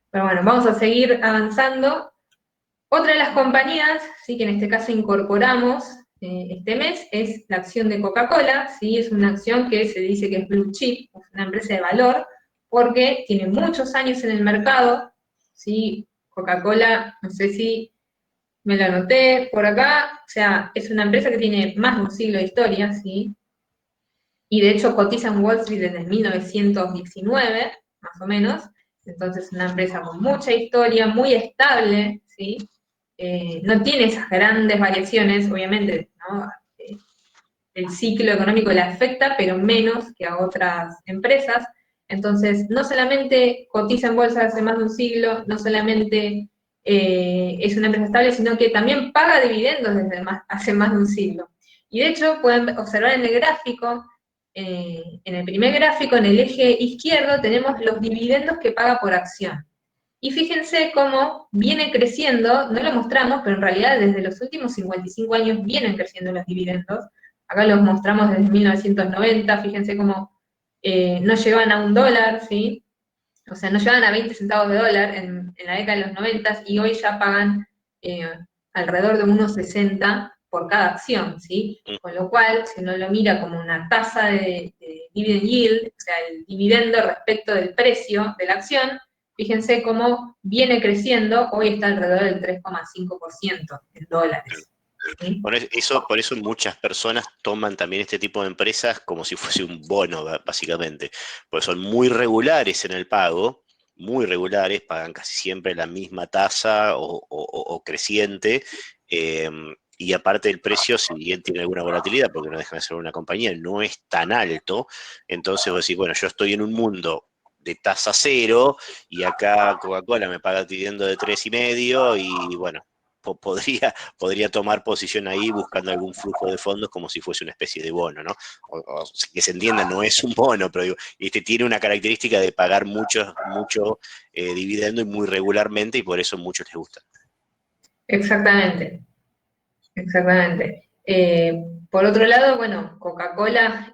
Pero bueno, vamos a seguir avanzando. Otra de las compañías, ¿sí? Que en este caso incorporamos este mes, es la acción de Coca-Cola, ¿sí? Es una acción que se dice que es blue chip, es una empresa de valor, porque tiene muchos años en el mercado, ¿sí? Coca-Cola, no sé si me lo anoté por acá, o sea, es una empresa que tiene más de un siglo de historia, ¿sí? Y de hecho cotiza en Wall Street desde 1919, más o menos, entonces una empresa con mucha historia, muy estable, ¿sí? No tiene esas grandes variaciones, obviamente, ¿no? El ciclo económico le afecta, pero menos que a otras empresas. Entonces, no solamente cotiza en bolsa hace más de un siglo, no solamente es una empresa estable, sino que también paga dividendos desde hace más de un siglo. Y de hecho, pueden observar en el gráfico, en el primer gráfico, en el eje izquierdo, tenemos los dividendos que paga por acción. Y fíjense cómo viene creciendo, no lo mostramos, pero en realidad desde los últimos 55 años vienen creciendo los dividendos. Acá los mostramos desde 1990, fíjense cómo no llevan a $1, ¿sí? O sea, no llevan a 20 centavos de dólar en la década de los 90 y hoy ya pagan alrededor de unos 60 por cada acción, ¿sí? Con lo cual, si uno lo mira como una tasa de dividend yield, o sea, el dividendo respecto del precio de la acción, fíjense cómo viene creciendo, hoy está alrededor del 3,5% en dólares. ¿sí? Por eso muchas personas toman también este tipo de empresas como si fuese un bono, básicamente, pues son muy regulares en el pago, muy regulares, pagan casi siempre la misma tasa o creciente, eh, y aparte el precio, si bien tiene alguna volatilidad, porque no dejan de ser una compañía, no es tan alto, entonces vos decís, bueno, yo estoy en un mundo de tasa cero, y acá Coca-Cola me paga dividendo de 3,5, y bueno, podría tomar posición ahí buscando algún flujo de fondos como si fuese una especie de bono, ¿no? O que se entienda, no es un bono, pero digo, tiene una característica de pagar mucho dividendo y muy regularmente, y por eso a muchos les gusta. Exactamente, exactamente. Por otro lado, bueno, Coca-Cola,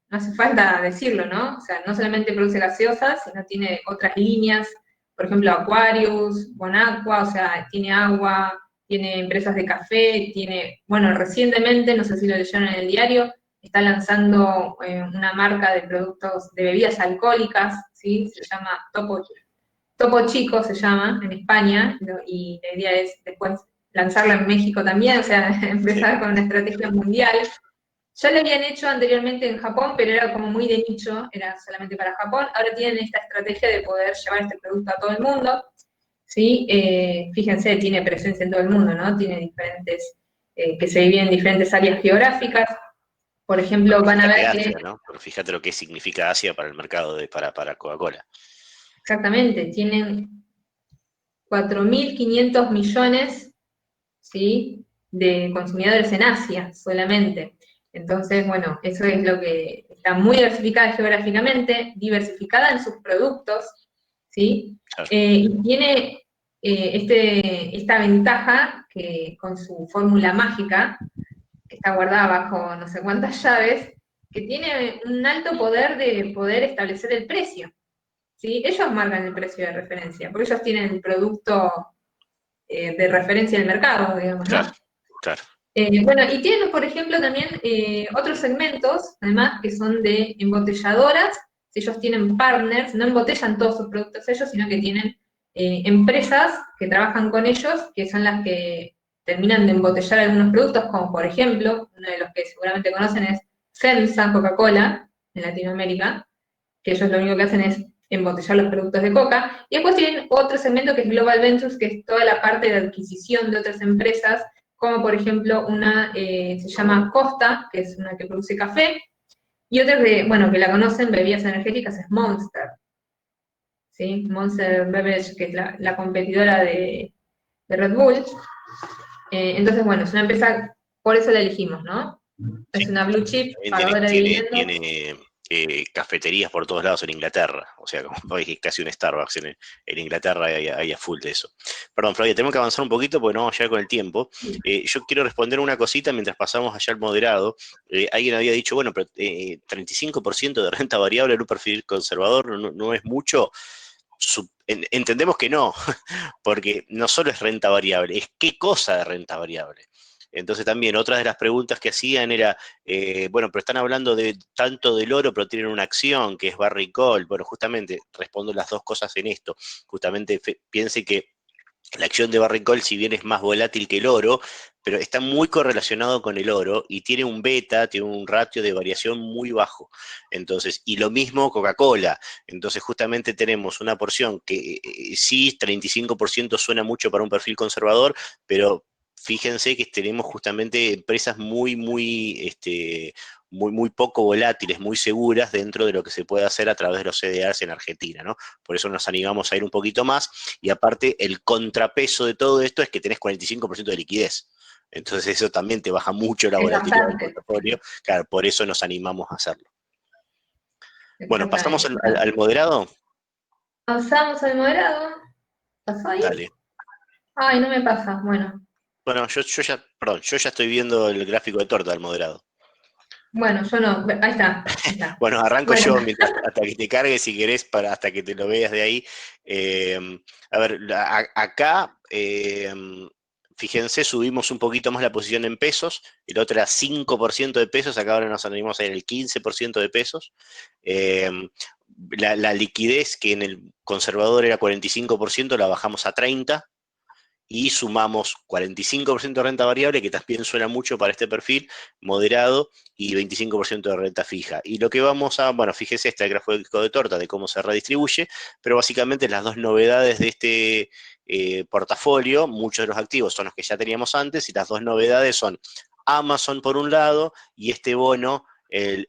no hace falta decirlo, ¿no? O sea, no solamente produce gaseosas, sino tiene otras líneas, por ejemplo, Aquarius, Bonaqua, o sea, tiene agua, tiene empresas de café, tiene, bueno, recientemente, no sé si lo leyeron en el diario, está lanzando una marca de productos, de bebidas alcohólicas, ¿sí? Se llama Topo Chico, se llama en España, y la idea es después lanzarla en México también, o sea, Sí. empezar con una estrategia mundial. Ya lo habían hecho anteriormente en Japón, pero era como muy de nicho, era solamente para Japón. Ahora tienen esta estrategia de poder llevar este producto a todo el mundo, ¿sí? Fíjense, tiene presencia en todo el mundo, ¿no? Tiene diferentes, que se dividen en diferentes áreas geográficas. Por ejemplo, Pero van a fíjate ver que, Asia, ¿no? Pero fíjate lo que significa Asia para el mercado para Coca-Cola. exactamente, tienen 4.500 millones, ¿sí? De consumidores en Asia solamente. Entonces, bueno, eso es lo que está muy diversificada geográficamente, diversificada en sus productos, ¿sí? Claro. Y tiene esta ventaja que con su fórmula mágica, que está guardada bajo no sé cuántas llaves, que tiene un alto poder de poder establecer el precio, ¿sí? Ellos marcan el precio de referencia, porque ellos tienen el producto de referencia del mercado, digamos, Claro, ¿no? claro. Bueno, y tienen, por ejemplo, también otros segmentos, además, que son de embotelladoras. Si ellos tienen partners, no embotellan todos sus productos ellos, sino que tienen empresas que trabajan con ellos, que son las que terminan de embotellar algunos productos, como por ejemplo, uno de los que seguramente conocen es FEMSA, Coca-Cola, en Latinoamérica, que ellos lo único que hacen es embotellar los productos de Coca. Y después tienen otro segmento que es Global Ventures, que es toda la parte de adquisición de otras empresas, como por ejemplo una, se llama Costa, que es una que produce café, y otra que, bueno, que la conocen, bebidas energéticas, es Monster, ¿sí? Monster Beverage, que es la competidora de Red Bull. Entonces, bueno, es una empresa, por eso la elegimos, ¿no? Es Sí. una blue chip, También pagadora de dividendos. tiene cafeterías por todos lados en Inglaterra. O sea, como hoy es casi un Starbucks en Inglaterra, hay a full de eso. Perdón, Flavia, tenemos que avanzar un poquito porque no vamos a llegar con el tiempo. Yo quiero responder una cosita mientras pasamos allá al moderado. Alguien había dicho, bueno, pero 35% de renta variable en un perfil conservador no es mucho. Entendemos que no, porque no solo es renta variable, es qué cosa de renta variable. Entonces también otra de las preguntas que hacían era, bueno, pero están hablando de tanto del oro, pero tienen una acción que es Barrick Gold. Bueno, justamente respondo las dos cosas en esto. Justamente piense que la acción de Barrick Gold, si bien es más volátil que el oro, pero está muy correlacionado con el oro y tiene un beta, tiene un ratio de variación muy bajo. Entonces, y lo mismo Coca-Cola. Entonces, justamente tenemos una porción que sí, 35% suena mucho para un perfil conservador, pero fíjense que tenemos justamente empresas muy poco volátiles, muy seguras dentro de lo que se puede hacer a través de los CDRs en Argentina, ¿no? Por eso nos animamos a ir un poquito más, y aparte el contrapeso de todo esto es que tenés 45% de liquidez. Entonces eso también te baja mucho la Es volatilidad del bastante, portafolio. Claro, por eso nos animamos a hacerlo. Bueno, pasamos exactamente. al moderado. Avanzamos al moderado. ¿Pasó ahí? Dale. Ay, no me pasa. Bueno, Bueno, yo ya estoy viendo el gráfico de torta del moderado. bueno, yo no. Ahí está, ahí está. Bueno, arranco Bueno, yo hasta que te cargue, si querés, hasta que te lo veas de ahí. Eh, a ver, acá, fíjense, subimos un poquito más la posición en pesos. El otro era 5% de pesos, acá ahora nos animamos a ir el 15% de pesos. Eh, la liquidez, que en el conservador era 45%, la bajamos a 30%. y sumamos 45% de renta variable, que también suena mucho para este perfil, moderado, y 25% de renta fija. Y lo que vamos a, bueno, fíjese este gráfico de torta de cómo se redistribuye, pero básicamente las dos novedades de este portafolio, muchos de los activos son los que ya teníamos antes, y las dos novedades son Amazon por un lado, y este bono, el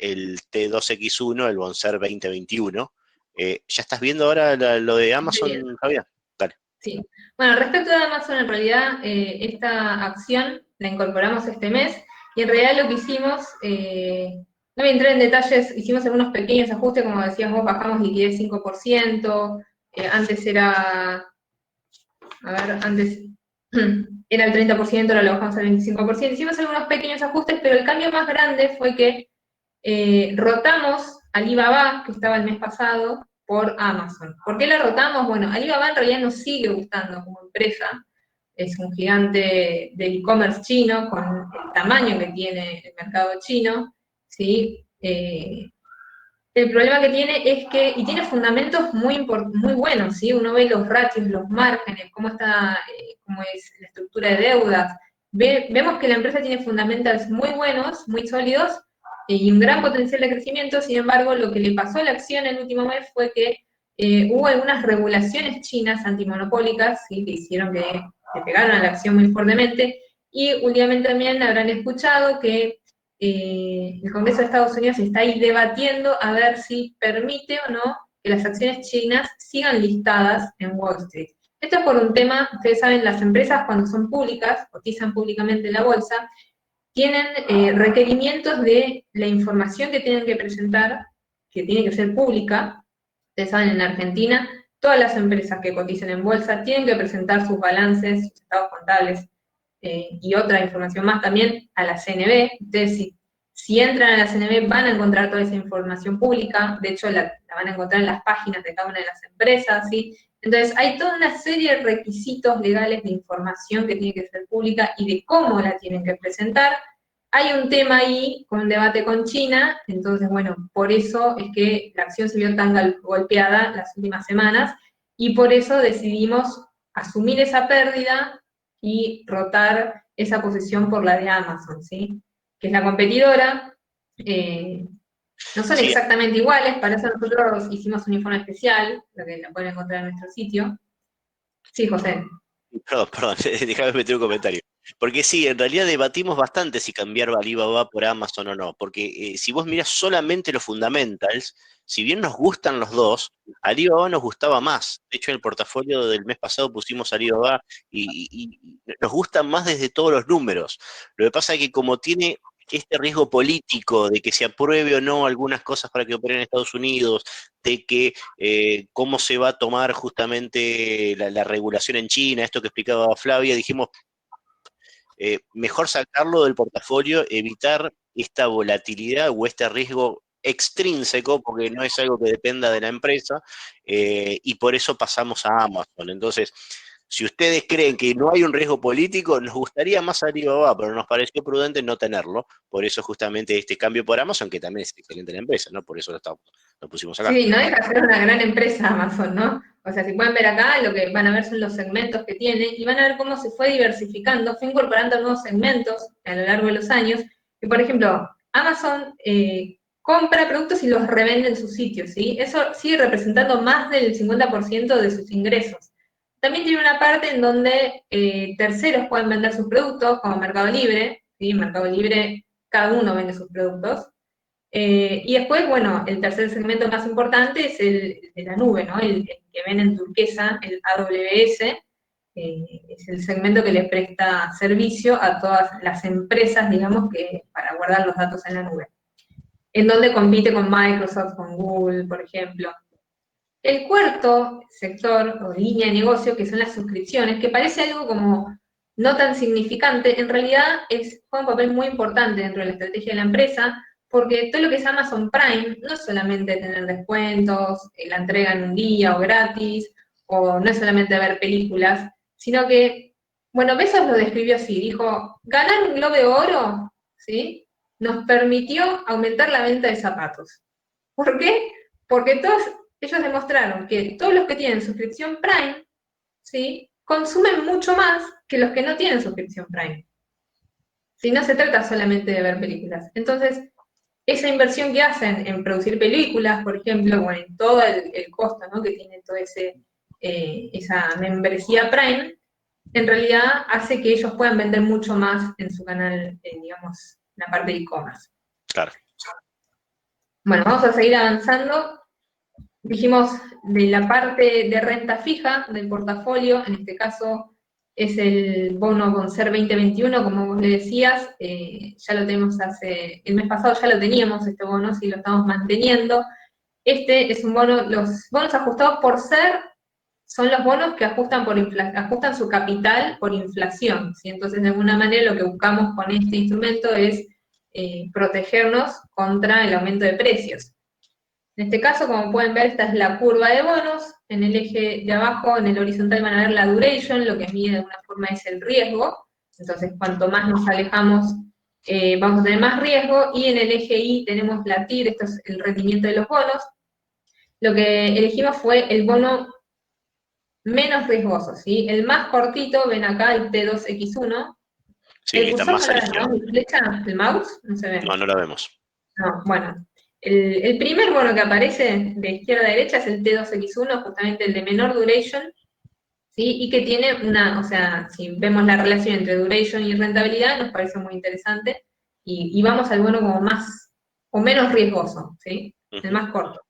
T2X1, el Bonser 2021. ¿Ya estás viendo ahora lo de Amazon, Javier? Dale. Sí. Bueno, respecto de Amazon, en realidad esta acción la incorporamos este mes y en realidad lo que hicimos, no voy a entrar en detalles, hicimos algunos pequeños ajustes, como decías vos, bajamos liquidez 5%, antes era, a ver, antes era el 30%, ahora lo bajamos al 25%, hicimos algunos pequeños ajustes, pero el cambio más grande fue que rotamos Alibaba, que estaba el mes pasado, por Amazon. ¿Por qué la rotamos? Bueno, Alibaba en realidad nos sigue gustando como empresa, es un gigante del e-commerce chino, con el tamaño que tiene el mercado chino, ¿sí? El problema que tiene es que, y tiene fundamentos muy buenos, ¿sí? Uno ve los ratios, los márgenes, cómo está, cómo es la estructura de deudas. Vemos que la empresa tiene fundamentals muy buenos, muy sólidos, y un gran potencial de crecimiento. Sin embargo, lo que le pasó a la acción el último mes fue que hubo algunas regulaciones chinas antimonopólicas, ¿sí? Que hicieron que pegaron a la acción muy fuertemente, y últimamente también habrán escuchado que el Congreso de Estados Unidos está ahí debatiendo a ver si permite o no que las acciones chinas sigan listadas en Wall Street. Esto es por un tema, ustedes saben, las empresas cuando son públicas, cotizan públicamente en la bolsa, tienen requerimientos de la información que tienen que presentar, que tiene que ser pública. Ustedes saben, en Argentina, todas las empresas que cotizan en bolsa tienen que presentar sus balances, sus estados contables, y otra información más también a la CNB. Ustedes si entran a la CNB van a encontrar toda esa información pública, de hecho la van a encontrar en las páginas de cada una de las empresas, ¿sí? Entonces hay toda una serie de requisitos legales de información que tiene que ser pública y de cómo la tienen que presentar. Hay un tema ahí con un debate con China, entonces bueno, por eso es que la acción se vio tan golpeada las últimas semanas, y por eso decidimos asumir esa pérdida y rotar esa posición por la de Amazon, ¿sí? Que es la competidora. No son Sí, exactamente iguales, para eso nosotros hicimos un informe especial, lo que la pueden encontrar en nuestro sitio. Sí, José. perdón, déjame meter un comentario. Porque sí, en realidad debatimos bastante si cambiar Alibaba por Amazon o no. Porque si vos mirás solamente los fundamentals, si bien nos gustan los dos, Alibaba nos gustaba más. De hecho, en el portafolio del mes pasado pusimos Alibaba y nos gustan más desde todos los números. Lo que pasa es que como tiene este riesgo político de que se apruebe o no algunas cosas para que operen en Estados Unidos, de que cómo se va a tomar justamente la regulación en China, esto que explicaba Flavia, dijimos, mejor sacarlo del portafolio, evitar esta volatilidad o este riesgo extrínseco, porque no es algo que dependa de la empresa, y por eso pasamos a Amazon. Entonces, si ustedes creen que no hay un riesgo político, nos gustaría más Alibaba, pero nos pareció prudente no tenerlo. Por eso justamente este cambio por Amazon, que también es excelente la empresa, ¿no? Por eso lo pusimos acá. Sí, no deja de ser una gran empresa Amazon, ¿no? O sea, si pueden ver acá, lo que van a ver son los segmentos que tiene y van a ver cómo se fue diversificando, fue incorporando nuevos segmentos a lo largo de los años. Y, por ejemplo, Amazon compra productos y los revende en sus sitios, ¿sí? Eso sigue representando más del 50% de sus ingresos. También tiene una parte en donde terceros pueden vender sus productos, como Mercado Libre, ¿sí? Mercado Libre, cada uno vende sus productos. Y después, bueno, el tercer segmento más importante es el de la nube, ¿no? El que ven en turquesa, el AWS, es el segmento que le presta servicio a todas las empresas, digamos, que para guardar los datos en la nube. En donde compite con Microsoft, con Google, por ejemplo. El cuarto sector o línea de negocio, que son las suscripciones, que parece algo como no tan significante, en realidad juega un papel muy importante dentro de la estrategia de la empresa, porque todo lo que es Amazon Prime no es solamente tener descuentos, la entrega en un día o gratis, o no es solamente ver películas, sino que, bueno, Bezos lo describió así, dijo, ganar un Globo de Oro, ¿sí? Nos permitió aumentar la venta de zapatos. ¿Por qué? Porque ellos demostraron que todos los que tienen suscripción Prime, ¿sí? consumen mucho más que los que no tienen suscripción Prime. Si no se trata solamente de ver películas. Entonces, esa inversión que hacen en producir películas, por ejemplo, o en todo el costo, ¿no?, que tiene toda esa membresía Prime, en realidad hace que ellos puedan vender mucho más en su canal, digamos, la parte de e-commerce. Claro. Bueno, vamos a seguir avanzando. Dijimos de la parte de renta fija del portafolio, en este caso es el bono con SER 2021, como vos le decías, ya lo tenemos el mes pasado ya lo teníamos este bono, sí lo estamos manteniendo. Este es un bono, los bonos ajustados por SER son los bonos que ajustan su capital por inflación, ¿sí? Entonces, de alguna manera, lo que buscamos con este instrumento es protegernos contra el aumento de precios. En este caso, como pueden ver, esta es la curva de bonos. En el eje de abajo, en el horizontal, van a ver la duration, lo que mide de alguna forma es el riesgo. Entonces, cuanto más nos alejamos, vamos a tener más riesgo. Y en el eje Y tenemos la TIR, esto es el rendimiento de los bonos. Lo que elegimos fue el bono menos riesgoso, ¿sí? El más cortito, ven acá, el T2X1. Sí, está más a la izquierda. ¿No? ¿Flecha? ¿El mouse? No se ve. No, no la vemos. No, bueno. El primer bono que aparece de izquierda a derecha es el T2X1, justamente el de menor duration, ¿sí? Y que tiene o sea, si vemos la relación entre duration y rentabilidad, nos parece muy interesante, y vamos al bono como más, o menos riesgoso, ¿sí? El más corto.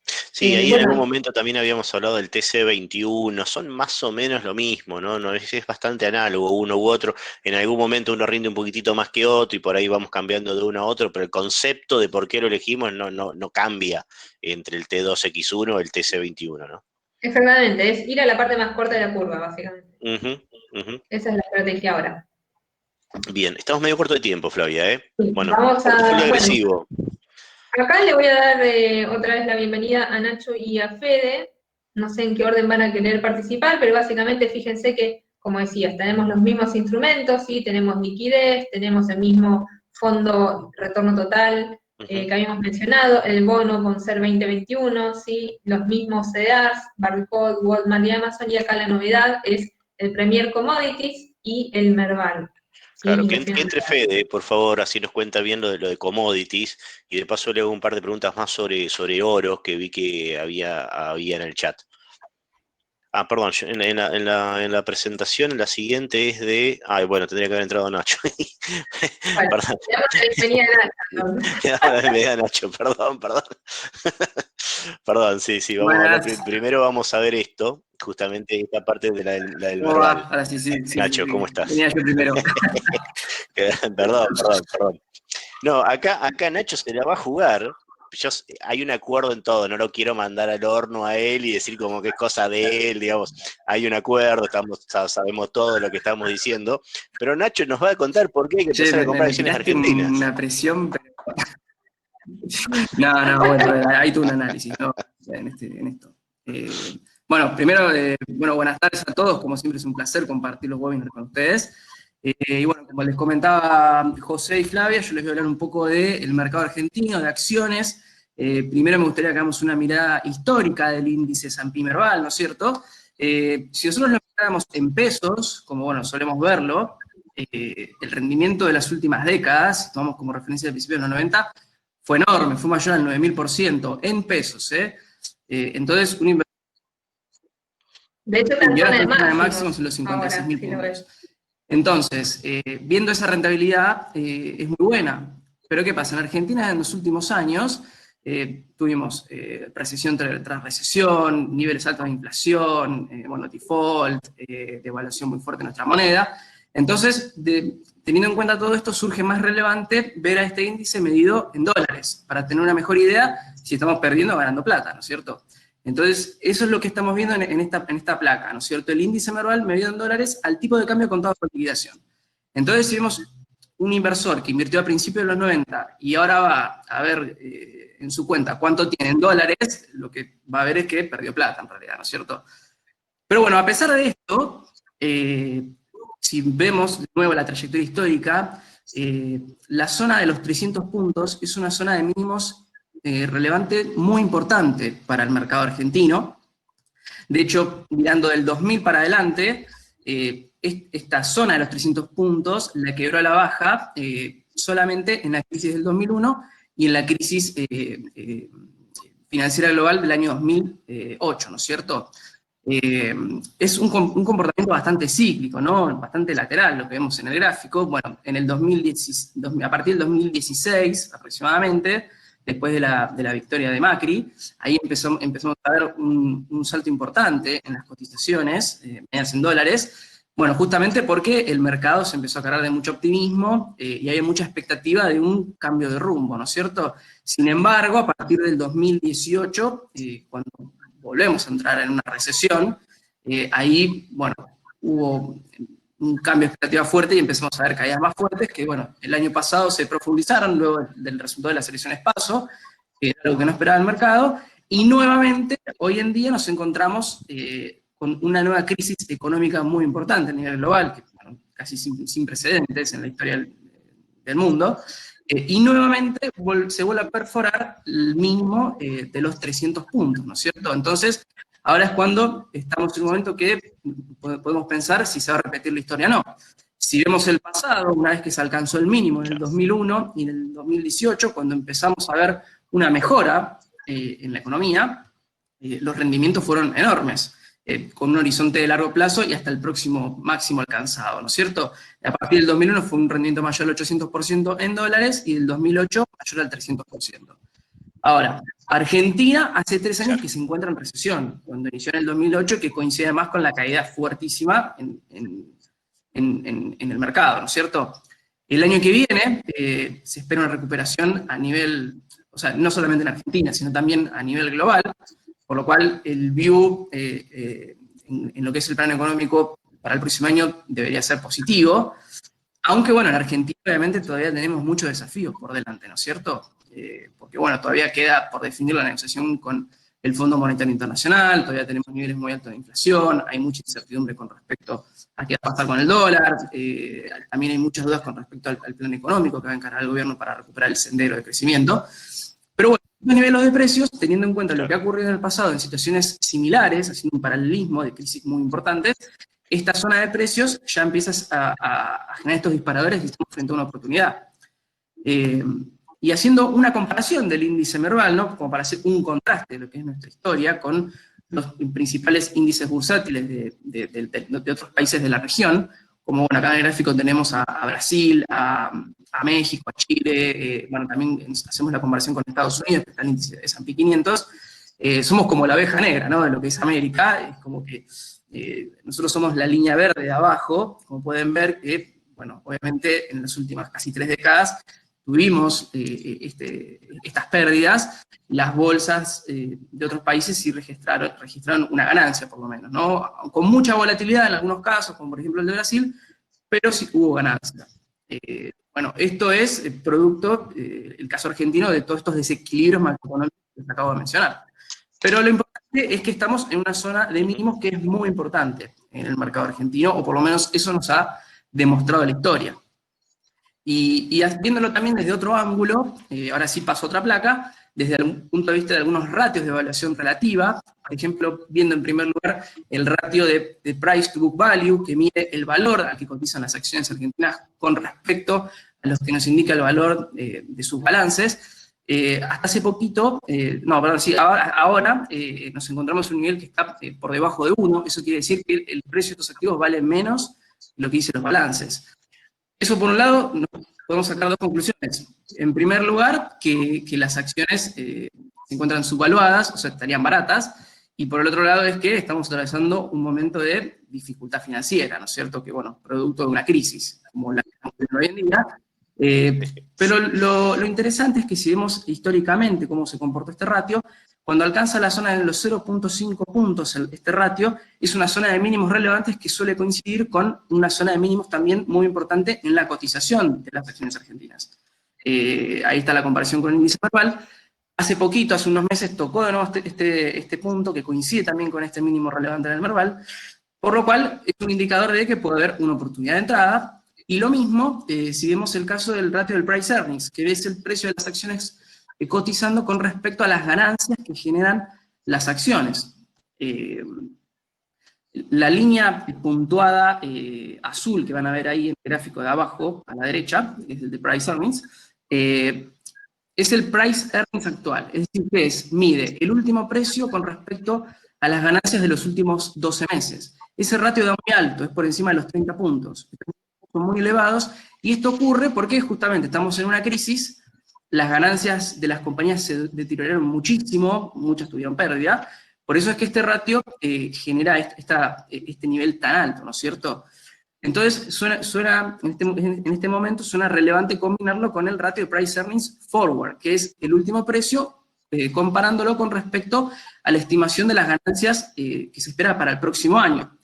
Sí, ahí en Bueno, algún momento también habíamos hablado del TC21, son más o menos lo mismo, ¿no? No es bastante análogo uno u otro. En algún momento uno rinde un poquitito más que otro y por ahí vamos cambiando de uno a otro, pero el concepto de por qué lo elegimos no cambia entre el T2X1 y el TC21, ¿no? exactamente, es ir a la parte más corta de la curva, básicamente. Ujú, ujú. Esa es la estrategia ahora. Bien, estamos medio corto de tiempo, Flavia, ¿eh? Sí, Bueno, vamos portafolio agresivo. Acá le voy a dar otra vez la bienvenida a Nacho y a Fede. No sé en qué orden van a querer participar, pero básicamente fíjense que, como decías, tenemos los mismos instrumentos, ¿sí? Tenemos liquidez, tenemos el mismo fondo retorno total que habíamos mencionado, el bono con SER 2021, ¿sí? Los mismos CDRs, Barrick Gold, Walmart y Amazon, y acá la novedad es el Premier Commodities y el Merval. ¿Sí? Claro, que entre Fede, por favor, así nos cuenta bien lo de commodities, y de paso le hago un par de preguntas más sobre oro que vi que había en el chat. Ah, perdón, en la presentación, en la siguiente es de... Ay, bueno, tendría que haber entrado Nacho. Bueno, Perdón. le damos la bienvenida a Nacho. Me da Nacho, perdón. Perdón, sí, vamos a hablar. Buenas. Primero vamos a ver esto, justamente esta parte de la del ¿Cómo va? verbal. Ahora sí. Nacho, ¿cómo estás? Venía yo primero. Perdón. No, acá Nacho se la va a jugar. Hay un acuerdo en todo, no lo quiero mandar al horno a él y decir como que es cosa de él, digamos, hay un acuerdo, sabemos todo lo que estamos diciendo, pero Nacho nos va a contar por qué hay que empezar a comprar acciones tiraste argentinas. una presión, pero... No, bueno, hay todo un análisis, ¿no? En esto. Bueno, primero, buenas tardes a todos, como siempre es un placer compartir los webinars con ustedes. Y bueno, como les comentaba José y Flavia, yo les voy a hablar un poco del mercado argentino, de acciones. Primero me gustaría que hagamos una mirada histórica del índice S&P Merval, ¿no es cierto? Si nosotros lo miráramos en pesos, como bueno, solemos verlo, el rendimiento de las últimas décadas, tomamos como referencia del principio de los 90, fue enorme, fue mayor al 9.000% en pesos, ¿eh? Entonces, una inversión... De hecho, y ahora está en zona de máximos en los 56.000 puntos. Si Entonces, viendo esa rentabilidad, es muy buena. Pero ¿qué pasa? En Argentina en los últimos años tuvimos recesión tras recesión, niveles altos de inflación, default, devaluación muy fuerte de nuestra moneda. Entonces, teniendo en cuenta todo esto, surge más relevante ver a este índice medido en dólares, para tener una mejor idea si estamos perdiendo o ganando plata, ¿no es cierto? Entonces, eso es lo que estamos viendo en esta placa, ¿no es cierto? El índice Merval medido en dólares al tipo de cambio contado por liquidación. Entonces, si vemos un inversor que invirtió a principios de los 90 y ahora va a ver en su cuenta cuánto tiene en dólares, lo que va a ver es que perdió plata en realidad, ¿no es cierto? Pero bueno, a pesar de esto, si vemos de nuevo la trayectoria histórica, la zona de los 300 puntos es una zona de mínimos relevante muy importante para el mercado argentino. De hecho, mirando del 2000 para adelante, esta zona de los 300 puntos la quebró a la baja solamente en la crisis del 2001 y en la crisis financiera global del año 2008, ¿no es cierto? Es un comportamiento bastante cíclico, ¿no? Bastante lateral, lo que vemos en el gráfico. Bueno, en el a partir del 2016 aproximadamente, después de la victoria de Macri, ahí empezamos a ver un salto importante en las cotizaciones, medidas en dólares, bueno, justamente porque el mercado se empezó a cargar de mucho optimismo y había mucha expectativa de un cambio de rumbo, ¿no es cierto? Sin embargo, a partir del 2018, cuando volvemos a entrar en una recesión, ahí, bueno, hubo un cambio de expectativa fuerte y empezamos a ver caídas más fuertes que, bueno, el año pasado se profundizaron luego del resultado de las elecciones PASO, que era algo que no esperaba el mercado, y nuevamente, hoy en día nos encontramos con una nueva crisis económica muy importante a nivel global, que, bueno, casi sin precedentes en la historia del mundo, y nuevamente se vuelve a perforar el mínimo de los 300 puntos, ¿no es cierto? Entonces, ahora es cuando estamos en un momento que podemos pensar si se va a repetir la historia o no. Si vemos el pasado, una vez que se alcanzó el mínimo en el 2001 y en el 2018, cuando empezamos a ver una mejora en la economía, los rendimientos fueron enormes. Con un horizonte de largo plazo y hasta el próximo máximo alcanzado, ¿no es cierto? A partir del 2001 fue un rendimiento mayor al 800% en dólares y del 2008 mayor al 300%. Ahora, Argentina hace 3 años que se encuentra en recesión, cuando inició en el 2008, que coincide además con la caída fuertísima en el mercado, ¿no es cierto? El año que viene se espera una recuperación a nivel, o sea, no solamente en Argentina, sino también a nivel global, por lo cual el view en lo que es el plano económico para el próximo año debería ser positivo, aunque bueno, en Argentina obviamente todavía tenemos muchos desafíos por delante, ¿no es cierto? Porque bueno, todavía queda por definir la negociación con el Fondo Monetario Internacional, todavía tenemos niveles muy altos de inflación, hay mucha incertidumbre con respecto a qué va a pasar con el dólar, también hay muchas dudas con respecto al plan económico que va a encarar el gobierno para recuperar el sendero de crecimiento. Pero bueno, los niveles de precios, teniendo en cuenta lo que ha ocurrido en el pasado en situaciones similares, haciendo un paralelismo de crisis muy importantes, esta zona de precios ya empieza a generar estos disparadores y estamos frente a una oportunidad. Y haciendo una comparación del índice Merval, ¿no? Como para hacer un contraste de lo que es nuestra historia con los principales índices bursátiles de otros países de la región, como bueno, acá en el gráfico tenemos a Brasil, a México, a Chile, bueno, también hacemos la comparación con Estados Unidos, que está el índice de S&P 500, somos como la oveja negra, ¿no? De lo que es América, es como que nosotros somos la línea verde de abajo, como pueden ver que, bueno, obviamente en las últimas casi 3 décadas tuvimos estas pérdidas, las bolsas de otros países sí registraron una ganancia, por lo menos, ¿no? Con mucha volatilidad en algunos casos, como por ejemplo el de Brasil, pero sí hubo ganancia. Bueno, esto es producto, el caso argentino, de todos estos desequilibrios macroeconómicos que les acabo de mencionar. Pero lo importante es que estamos en una zona de mínimos que es muy importante en el mercado argentino, o por lo menos eso nos ha demostrado la historia. Y viéndolo también desde otro ángulo, ahora sí paso a otra placa, desde el punto de vista de algunos ratios de evaluación relativa, por ejemplo, viendo en primer lugar el ratio de price to book value, que mide el valor al que cotizan las acciones argentinas con respecto a los que nos indica el valor de sus balances. Hasta hace poquito, ahora nos encontramos en un nivel que está por debajo de 1, eso quiere decir que el precio de estos activos vale menos de lo que dicen los balances. Eso por un lado, podemos sacar 2 conclusiones. En primer lugar, que las acciones se encuentran subvaluadas, o sea, estarían baratas, y por el otro lado es que estamos atravesando un momento de dificultad financiera, ¿no es cierto? Que, bueno, producto de una crisis, como la que estamos viendo hoy en día. Pero lo interesante es que si vemos históricamente cómo se comportó este ratio, cuando alcanza la zona de los 0.5 puntos este ratio, es una zona de mínimos relevantes que suele coincidir con una zona de mínimos también muy importante en la cotización de las acciones argentinas. Ahí está la comparación con el índice Merval. Hace poquito, hace unos meses, tocó de nuevo este punto que coincide también con este mínimo relevante en el Merval, por lo cual es un indicador de que puede haber una oportunidad de entrada. Y lo mismo, si vemos el caso del ratio del price earnings, que es el precio de las acciones cotizando con respecto a las ganancias que generan las acciones. La línea puntuada azul que van a ver ahí en el gráfico de abajo, a la derecha, es el de Price Earnings, es el Price Earnings actual, es decir, que mide el último precio con respecto a las ganancias de los últimos 12 meses. Ese ratio da muy alto, es por encima de los 30 puntos. Son muy elevados, y esto ocurre porque justamente estamos en una crisis, las ganancias de las compañías se deterioraron muchísimo, muchas tuvieron pérdida, por eso es que este ratio genera este nivel tan alto, ¿no es cierto? Entonces, en este momento suena relevante combinarlo con el ratio de Price Earnings Forward, que es el último precio, comparándolo con respecto a la estimación de las ganancias que se espera para el próximo año.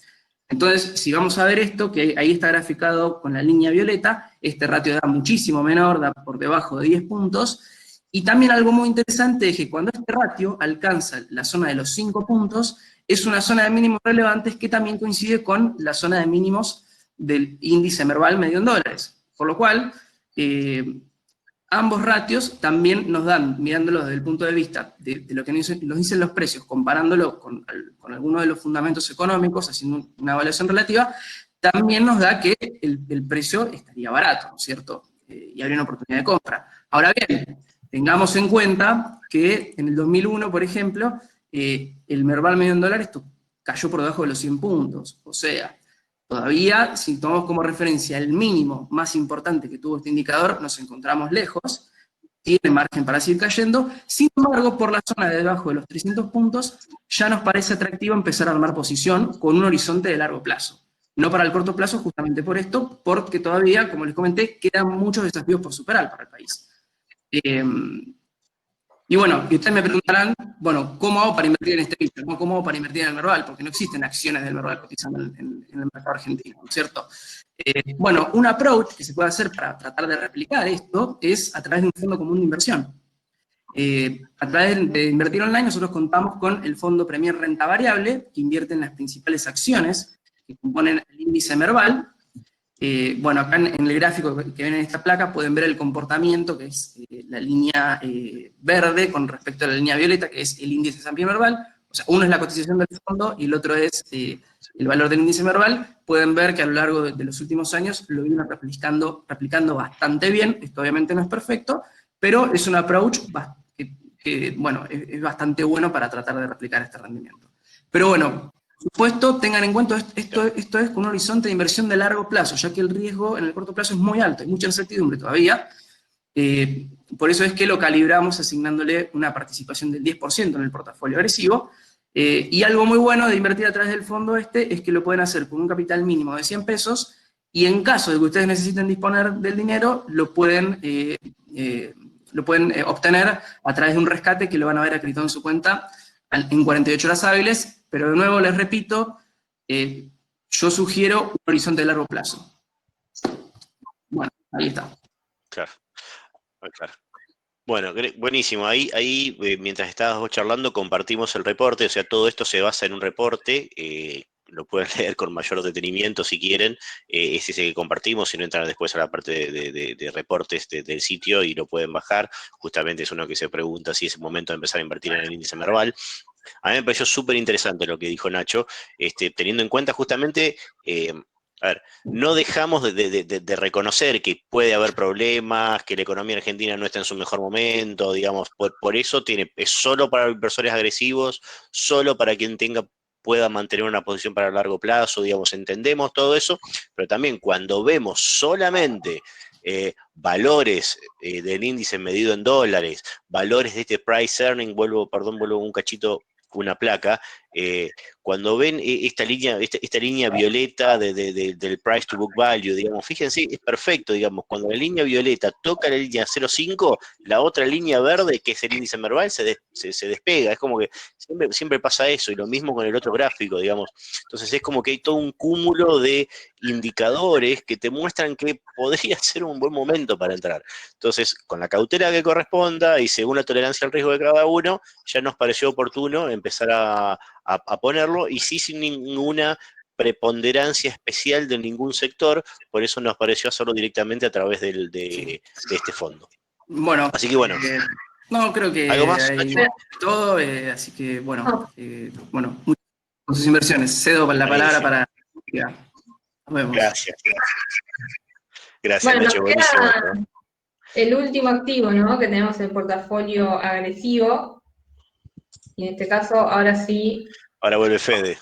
Entonces, si vamos a ver esto, que ahí está graficado con la línea violeta, este ratio da muchísimo menor, da por debajo de 10 puntos, y también algo muy interesante es que cuando este ratio alcanza la zona de los 5 puntos, es una zona de mínimos relevantes que también coincide con la zona de mínimos del índice Merval medio en dólares. Por lo cual, ambos ratios también nos dan, mirándolo desde el punto de vista de lo que nos dicen los precios, comparándolo con algunos de los fundamentos económicos, haciendo una evaluación relativa, también nos da que el precio estaría barato, ¿no es cierto? Y habría una oportunidad de compra. Ahora bien, tengamos en cuenta que en el 2001, por ejemplo, el Merval medio en dólares cayó por debajo de los 100 puntos. O sea, todavía, si tomamos como referencia el mínimo más importante que tuvo este indicador, nos encontramos lejos, tiene margen para seguir cayendo. Sin embargo, por la zona de debajo de los 300 puntos, ya nos parece atractivo empezar a armar posición con un horizonte de largo plazo. No para el corto plazo, justamente por esto, porque todavía, como les comenté, quedan muchos desafíos por superar para el país. Y bueno, y ustedes me preguntarán, bueno, ¿cómo hago para invertir en este índice? ¿Cómo hago para invertir en el Merval? Porque no existen acciones del Merval cotizando en el mercado argentino, ¿no es cierto? Bueno, un approach que se puede hacer para tratar de replicar esto es a través de un fondo común de inversión. A través de Invertir Online nosotros contamos con el fondo Premier Renta Variable, que invierte en las principales acciones que componen el índice Merval. Bueno, acá en el gráfico que ven en esta placa pueden ver el comportamiento, que es la línea verde con respecto a la línea violeta, que es el índice S&P Merval. O sea, uno es la cotización del fondo y el otro es el valor del índice Merval. Pueden ver que a lo largo de los últimos años lo viene replicando bastante bien. Esto obviamente no es perfecto, pero es un approach que bueno, es bastante bueno para tratar de replicar este rendimiento. Pero bueno, por supuesto, tengan en cuenta, esto es con un horizonte de inversión de largo plazo, ya que el riesgo en el corto plazo es muy alto, hay mucha incertidumbre todavía. Por eso es que lo calibramos asignándole una participación del 10% en el portafolio agresivo. Y algo muy bueno de invertir a través del fondo es que lo pueden hacer con un capital mínimo de 100 pesos, y en caso de que ustedes necesiten disponer del dinero, lo pueden obtener a través de un rescate que lo van a ver acreditado en su cuenta en 48 horas hábiles. Pero de nuevo les repito, yo sugiero un horizonte de largo plazo. Bueno, ahí está. Claro, claro. Bueno, buenísimo. Ahí mientras estabas vos charlando, compartimos el reporte. O sea, todo esto se basa en un reporte. Lo pueden leer con mayor detenimiento si quieren. Es ese que compartimos. Si no, entran después a la parte de reportes del sitio y lo pueden bajar. Justamente es uno que se pregunta si es el momento de empezar a invertir en el índice Merval. A mí me pareció súper interesante lo que dijo Nacho, teniendo en cuenta justamente, a ver, no dejamos de reconocer que puede haber problemas, que la economía argentina no está en su mejor momento, digamos, por eso es solo para inversores agresivos, solo para quien pueda mantener una posición para largo plazo, digamos, entendemos todo eso, pero también cuando vemos solamente valores del índice medido en dólares, valores de este price earning, vuelvo un cachito, una placa, cuando ven esta línea violeta del price to book value, digamos, fíjense, es perfecto, digamos, cuando la línea violeta toca la línea 0,5, la otra línea verde, que es el índice Merval, se despega, es como que siempre pasa eso, y lo mismo con el otro gráfico, digamos. Entonces es como que hay todo un cúmulo de indicadores que te muestran que podría ser un buen momento para entrar. Entonces, con la cautela que corresponda y según la tolerancia al riesgo de cada uno, ya nos pareció oportuno empezar a ponerlo, y sí sin ninguna preponderancia especial de ningún sector, por eso nos pareció hacerlo directamente a través de este fondo. Bueno, así que bueno. No, creo que ¿Algo más, hay Nacho? todo, así que bueno, bueno, muchas con sus inversiones. Cedo la palabra para... Nos vemos. Gracias. Gracias, Bueno, Nacho. nos Buenísimo. queda el último activo, ¿no? Que tenemos el portafolio agresivo. Y en este caso, ahora sí, Ahora vuelve Fede.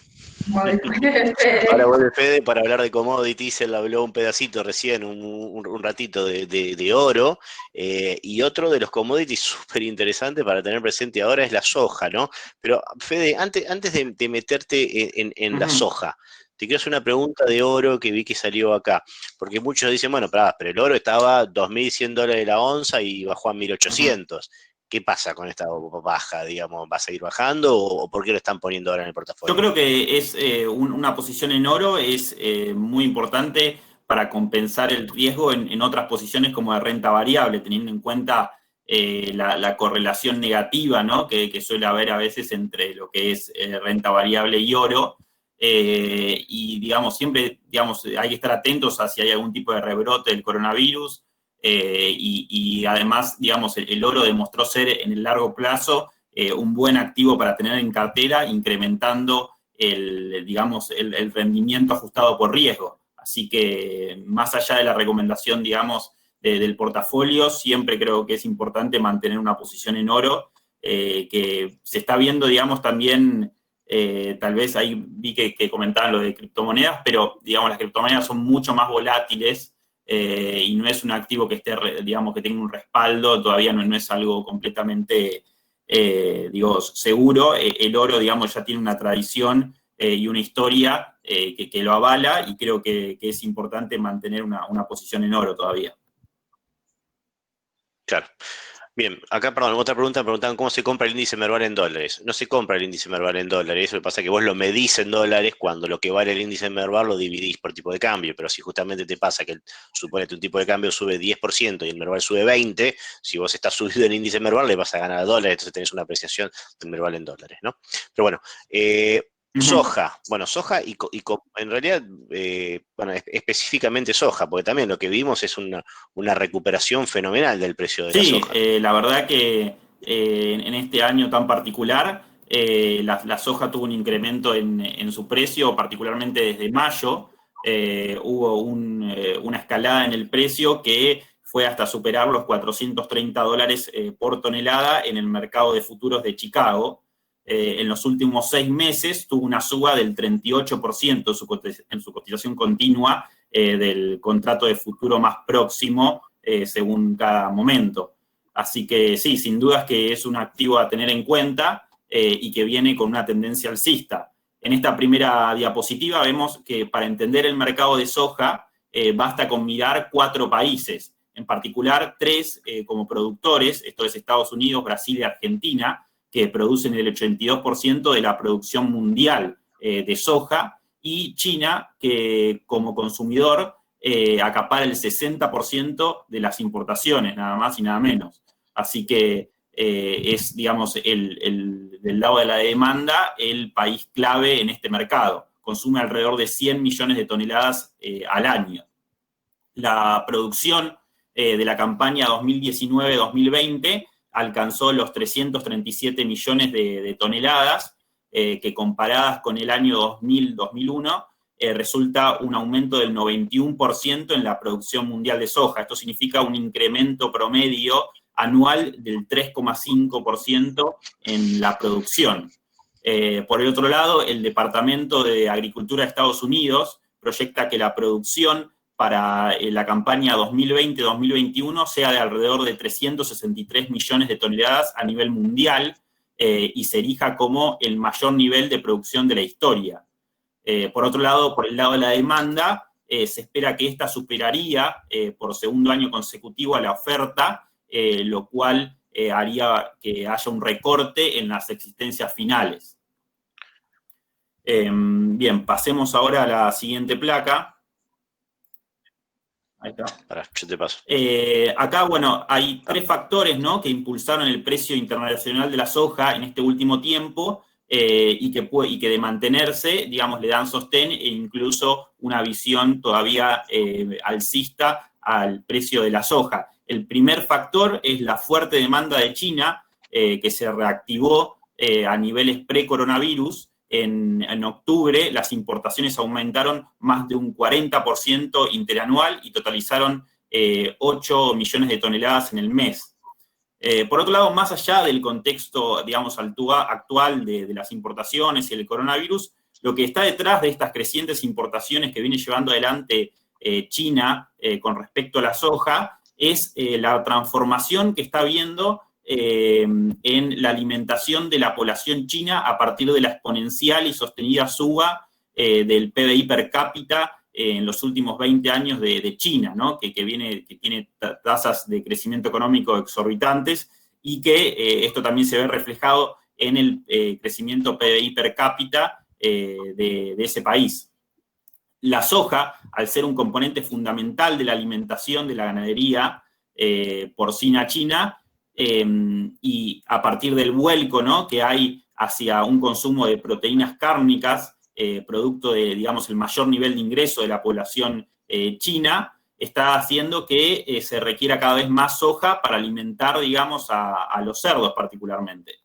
Ahora vuelve Fede para hablar de commodities. Él habló un pedacito recién, un ratito de oro. Y otro de los commodities súper interesante para tener presente ahora es la soja, ¿no? Pero, Fede, antes de meterte en la soja, te quiero hacer una pregunta de oro que vi que salió acá. Porque muchos dicen, bueno, pero el oro estaba $2.100 la onza y bajó a 1.800. ¿Qué pasa con esta baja, digamos? ¿Va a seguir bajando o por qué lo están poniendo ahora en el portafolio? Yo creo que es una posición en oro es muy importante para compensar el riesgo en otras posiciones como de renta variable, teniendo en cuenta la correlación negativa, ¿no? que suele haber a veces entre lo que es renta variable y oro. Y, digamos, siempre hay que estar atentos a si hay algún tipo de rebrote del coronavirus. Y además, digamos, el oro demostró ser en el largo plazo un buen activo para tener en cartera, incrementando el rendimiento ajustado por riesgo. Así que, más allá de la recomendación, digamos, del portafolio, siempre creo que es importante mantener una posición en oro, que se está viendo, digamos, también, tal vez ahí vi que comentaban lo de criptomonedas, pero, digamos, las criptomonedas son mucho más volátiles, y no es un activo que esté, digamos, que tenga un respaldo, todavía no es algo completamente, seguro. El oro, digamos, ya tiene una tradición y una historia que lo avala, y creo que es importante mantener una posición en oro todavía. Claro. Bien, acá, perdón, otra pregunta, me preguntaban cómo se compra el índice Merval en dólares. No se compra el índice Merval en dólares, eso pasa que vos lo medís en dólares cuando lo que vale el índice Merval lo dividís por tipo de cambio, pero si justamente te pasa que, suponete, un tipo de cambio sube 10% y el Merval sube 20%, si vos estás subido en el índice Merval le vas a ganar a dólares, entonces tenés una apreciación del Merval en dólares, ¿no? Pero bueno, soja, bueno, soja y en realidad, bueno, específicamente soja, porque también lo que vimos es una recuperación fenomenal del precio de la soja. La verdad que en este año tan particular, la soja tuvo un incremento en su precio, particularmente desde mayo. Hubo una escalada en el precio que fue hasta superar los $430 por tonelada en el mercado de futuros de Chicago. En los últimos 6 meses tuvo una suba del 38% en su cotización continua del contrato de futuro más próximo, según cada momento. Así que sí, sin dudas que es un activo a tener en cuenta y que viene con una tendencia alcista. En esta primera diapositiva vemos que para entender el mercado de soja basta con mirar 4 países, en particular 3 como productores, esto es Estados Unidos, Brasil y Argentina, que producen el 82% de la producción mundial de soja, y China, que como consumidor acapara el 60% de las importaciones, nada más y nada menos. Así que es, digamos, del lado de la demanda, el país clave en este mercado. Consume alrededor de 100 millones de toneladas al año. La producción de la campaña 2019-2020 alcanzó los 337 millones de toneladas, que comparadas con el año 2000-2001, resulta un aumento del 91% en la producción mundial de soja. Esto significa un incremento promedio anual del 3,5% en la producción. Por el otro lado, el Departamento de Agricultura de Estados Unidos proyecta que la producción para la campaña 2020-2021 sea de alrededor de 363 millones de toneladas a nivel mundial, y se erija como el mayor nivel de producción de la historia. Por otro lado, por el lado de la demanda, se espera que esta superaría por segundo año consecutivo a la oferta, lo cual haría que haya un recorte en las existencias finales. Bien, pasemos ahora a la siguiente placa. Ahí está. Pará, yo te paso. Acá, bueno, hay 3 factores, ¿no?, que impulsaron el precio internacional de la soja en este último tiempo, y que de mantenerse, digamos, le dan sostén e incluso una visión todavía alcista al precio de la soja. El primer factor es la fuerte demanda de China, que se reactivó a niveles pre-coronavirus, en octubre las importaciones aumentaron más de un 40% interanual y totalizaron 8 millones de toneladas en el mes. Por otro lado, más allá del contexto, digamos, actual de las importaciones y el coronavirus, lo que está detrás de estas crecientes importaciones que viene llevando adelante China con respecto a la soja es la transformación que está habiendo en la alimentación de la población china a partir de la exponencial y sostenida suba del PBI per cápita en los últimos 20 años de China, ¿no? que tiene tasas de crecimiento económico exorbitantes y que esto también se ve reflejado en el crecimiento PBI per cápita de ese país. La soja, al ser un componente fundamental de la alimentación de la ganadería porcina china, y a partir del vuelco, ¿no?, que hay hacia un consumo de proteínas cárnicas, producto de, digamos, el mayor nivel de ingreso de la población china, está haciendo que se requiera cada vez más soja para alimentar, digamos, a los cerdos particularmente.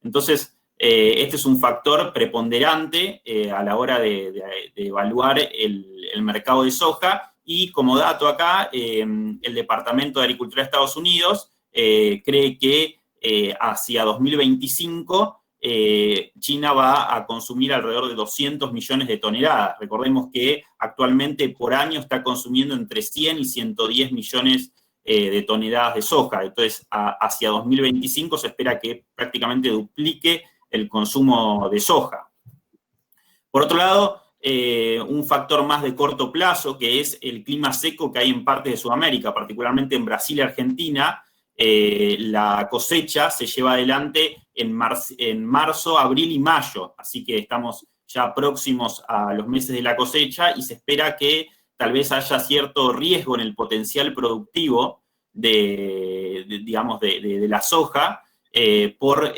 Entonces, este es un factor preponderante a la hora de evaluar el mercado de soja, y como dato acá, el Departamento de Agricultura de Estados Unidos cree que hacia 2025 China va a consumir alrededor de 200 millones de toneladas. Recordemos que actualmente por año está consumiendo entre 100 y 110 millones de toneladas de soja. Entonces, hacia 2025 se espera que prácticamente duplique el consumo de soja. Por otro lado, un factor más de corto plazo, que es el clima seco que hay en partes de Sudamérica, particularmente en Brasil y Argentina. La cosecha se lleva adelante en marzo, abril y mayo, así que estamos ya próximos a los meses de la cosecha y se espera que tal vez haya cierto riesgo en el potencial productivo de la soja por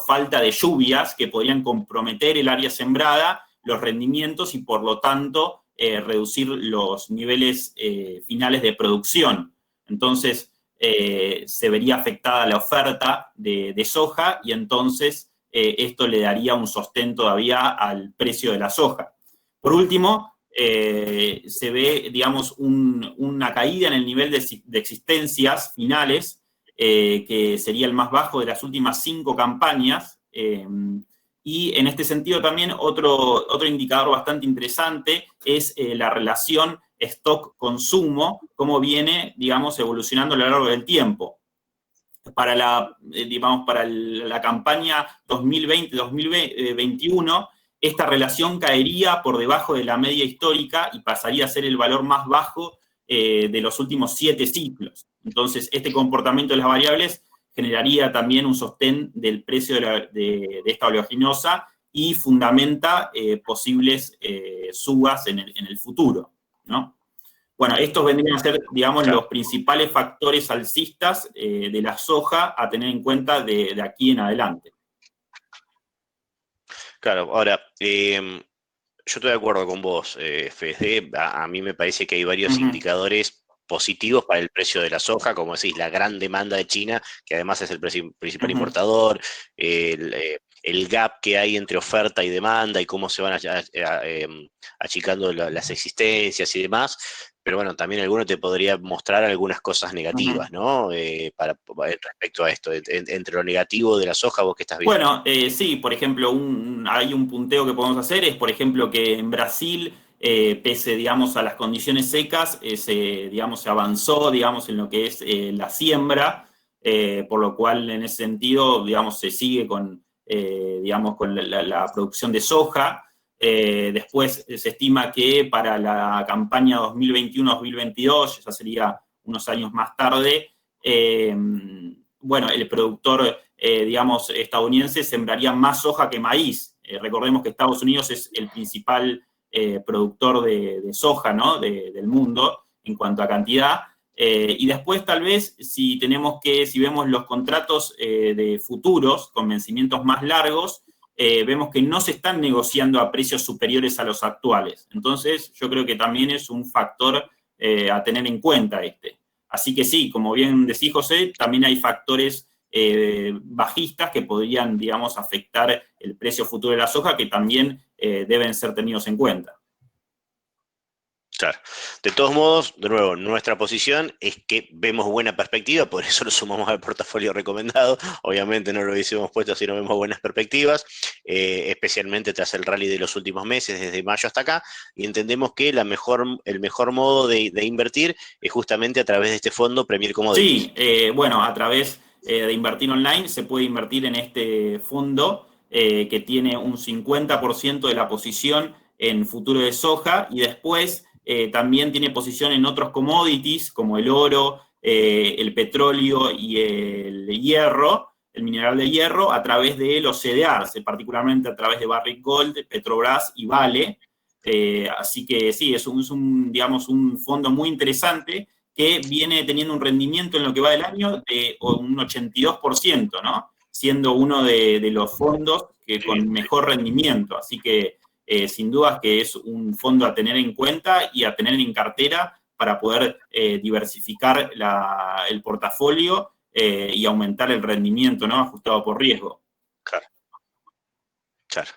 falta de lluvias que podrían comprometer el área sembrada, los rendimientos y por lo tanto reducir los niveles finales de producción. Entonces, se vería afectada la oferta de soja y entonces esto le daría un sostén todavía al precio de la soja. Por último, se ve, digamos, una caída en el nivel de existencias finales, que sería el más bajo de las últimas 5 campañas, y en este sentido también otro indicador bastante interesante es la relación stock-consumo, cómo viene, digamos, evolucionando a lo largo del tiempo. Para la campaña 2020-2021, esta relación caería por debajo de la media histórica y pasaría a ser el valor más bajo de los últimos 7 ciclos. Entonces, este comportamiento de las variables generaría también un sostén del precio de esta oleaginosa y fundamenta posibles subas en el futuro, ¿no? Bueno, estos vendrían a ser, digamos, los principales factores alcistas de la soja a tener en cuenta de aquí en adelante. Claro, ahora, yo estoy de acuerdo con vos, Fede. A mí me parece que hay varios indicadores positivos para el precio de la soja, como decís, la gran demanda de China, que además es el principal importador, el gap que hay entre oferta y demanda y cómo se van achicando las existencias y demás. Pero bueno, también alguno te podría mostrar algunas cosas negativas, ¿no? Respecto a esto, entre lo negativo de la soja, vos que estás viendo. Bueno, sí, por ejemplo, hay un punteo que podemos hacer, es por ejemplo que en Brasil, pese, digamos, a las condiciones secas, se avanzó, digamos, en lo que es la siembra, por lo cual en ese sentido, digamos, se sigue con la producción de soja. Después se estima que para la campaña 2021-2022, ya sería unos años más tarde, bueno, el productor, estadounidense sembraría más soja que maíz. Recordemos que Estados Unidos es el principal productor de soja, ¿no?, del mundo en cuanto a cantidad. Y después tal vez si vemos los contratos de futuros con vencimientos más largos, vemos que no se están negociando a precios superiores a los actuales. Entonces, yo creo que también es un factor a tener en cuenta este. Así que sí, como bien decís, José, también hay factores bajistas que podrían, digamos, afectar el precio futuro de la soja, que también deben ser tenidos en cuenta. Claro. De todos modos, de nuevo, nuestra posición es que vemos buena perspectiva, por eso lo sumamos al portafolio recomendado. Obviamente no lo hubiésemos puesto si no vemos buenas perspectivas, especialmente tras el rally de los últimos meses, desde mayo hasta acá, y entendemos que el mejor modo de invertir es justamente a través de este fondo Premier Commodities. Sí, bueno, a través de invertir online se puede invertir en este fondo que tiene un 50% de la posición en futuro de soja y después también tiene posición en otros commodities como el oro, el petróleo y el hierro, el mineral de hierro, a través de los CDRs, particularmente a través de Barrick Gold, Petrobras y Vale. Así que sí, es digamos, un fondo muy interesante que viene teniendo un rendimiento en lo que va del año de un 82%, ¿no? Siendo uno de los fondos que con mejor rendimiento. Así que sin dudas que es un fondo a tener en cuenta y a tener en cartera para poder diversificar el portafolio y aumentar el rendimiento, ¿no? Ajustado por riesgo. Claro. Claro.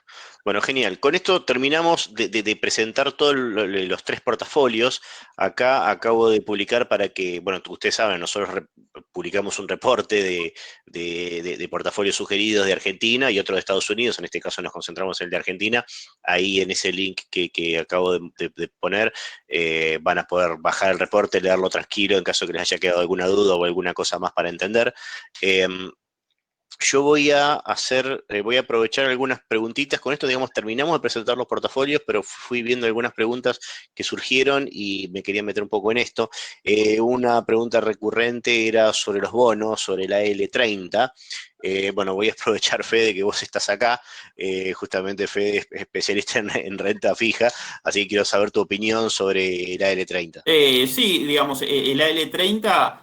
Bueno, genial. Con esto terminamos de presentar todos los tres portafolios. Acá acabo de publicar para que, bueno, ustedes saben, nosotros publicamos un reporte de portafolios sugeridos de Argentina y otro de Estados Unidos. En este caso nos concentramos en el de Argentina. Ahí en ese link que acabo de poner van a poder bajar el reporte, leerlo tranquilo en caso que les haya quedado alguna duda o alguna cosa más para entender. Yo voy a aprovechar algunas preguntitas. Con esto, digamos, terminamos de presentar los portafolios, pero fui viendo algunas preguntas que surgieron y me quería meter un poco en esto. Una pregunta recurrente era sobre los bonos, sobre la L30. Bueno, voy a aprovechar, Fede, que vos estás acá. Justamente Fede es especialista en renta fija, así que quiero saber tu opinión sobre la L30. Sí, digamos, el AL30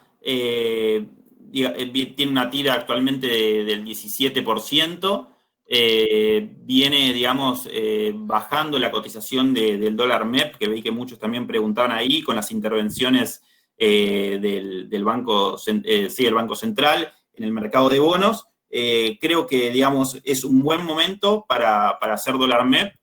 tiene una tira actualmente del 17%, viene, digamos, bajando la cotización del dólar MEP, que vi que muchos también preguntaban ahí, con las intervenciones del Banco Central en el mercado de bonos. Creo que, digamos, es un buen momento para hacer dólar MEP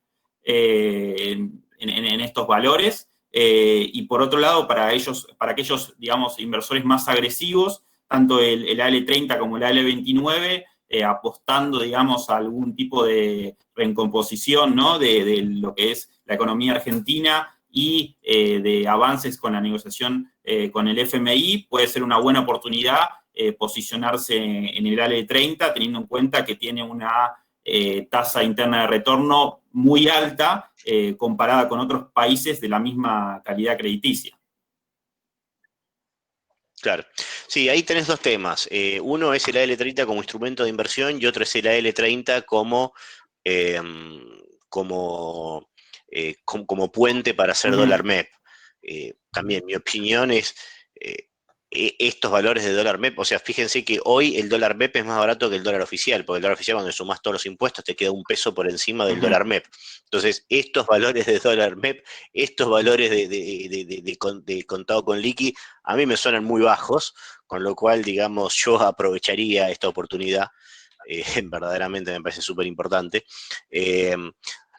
en estos valores. Y por otro lado, para aquellos, digamos, inversores más agresivos, tanto el AL30 como el AL29, apostando, digamos, a algún tipo de recomposición, ¿no? de lo que es la economía argentina y de avances con la negociación con el FMI, puede ser una buena oportunidad posicionarse en el AL30, teniendo en cuenta que tiene una tasa interna de retorno muy alta comparada con otros países de la misma calidad crediticia. Claro. Sí, ahí tenés dos temas. Uno es el AL30 como instrumento de inversión y otro es el AL30 como puente para hacer dólar MEP. También mi opinión es estos valores de dólar MEP, o sea, fíjense que hoy el dólar MEP es más barato que el dólar oficial, porque el dólar oficial cuando sumás todos los impuestos te queda un peso por encima del dólar MEP. Entonces, estos valores de dólar MEP, estos valores de contado con liqui, a mí me suenan muy bajos, con lo cual, digamos, yo aprovecharía esta oportunidad, verdaderamente me parece súper importante.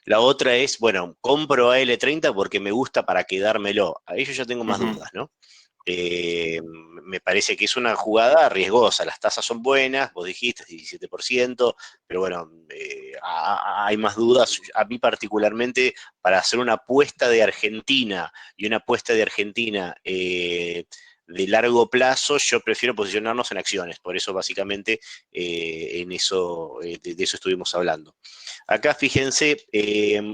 La otra es, bueno, compro AL30 porque me gusta para quedármelo. Ahí yo ya tengo más dudas, ¿no? Me parece que es una jugada riesgosa, las tasas son buenas, vos dijiste 17%, pero bueno, hay más dudas. A mí particularmente, para hacer una apuesta de Argentina y una apuesta de Argentina de largo plazo, yo prefiero posicionarnos en acciones, por eso básicamente de eso estuvimos hablando. Acá fíjense,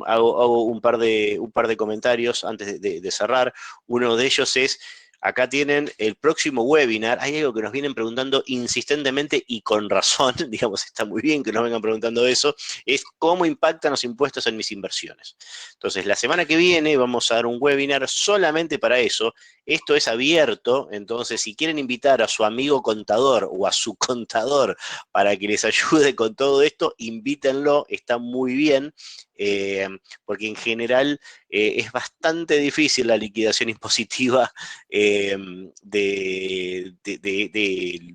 hago un par de comentarios antes de cerrar. Uno de ellos es: acá tienen el próximo webinar. Hay algo que nos vienen preguntando insistentemente y con razón, digamos, está muy bien que nos vengan preguntando eso, es cómo impactan los impuestos en mis inversiones. Entonces, la semana que viene vamos a dar un webinar solamente para eso. Esto es abierto, entonces si quieren invitar a su amigo contador o a su contador para que les ayude con todo esto, invítenlo, está muy bien. porque en general es bastante difícil la liquidación impositiva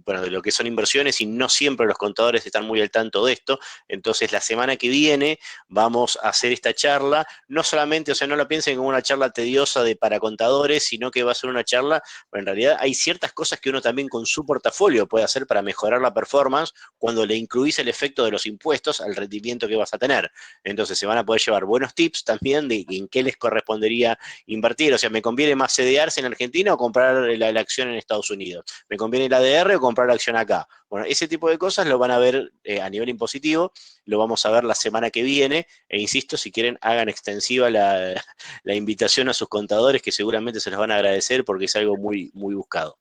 bueno, de lo que son inversiones, y no siempre los contadores están muy al tanto de esto. Entonces la semana que viene vamos a hacer esta charla, no solamente, o sea, no la piensen como una charla tediosa para contadores, sino que va a ser una charla, pero en realidad hay ciertas cosas que uno también con su portafolio puede hacer para mejorar la performance cuando le incluís el efecto de los impuestos al rendimiento que vas a tener. Entonces se van a poder llevar buenos tips también de en qué les correspondería invertir. O sea, ¿me conviene más CDRs en Argentina o comprar la acción en Estados Unidos? ¿Me conviene el ADR o comprar la acción acá? Bueno, ese tipo de cosas lo van a ver a nivel impositivo, lo vamos a ver la semana que viene, e insisto, si quieren hagan extensiva la invitación a sus contadores, que seguramente se los van a agradecer porque es algo muy, muy buscado.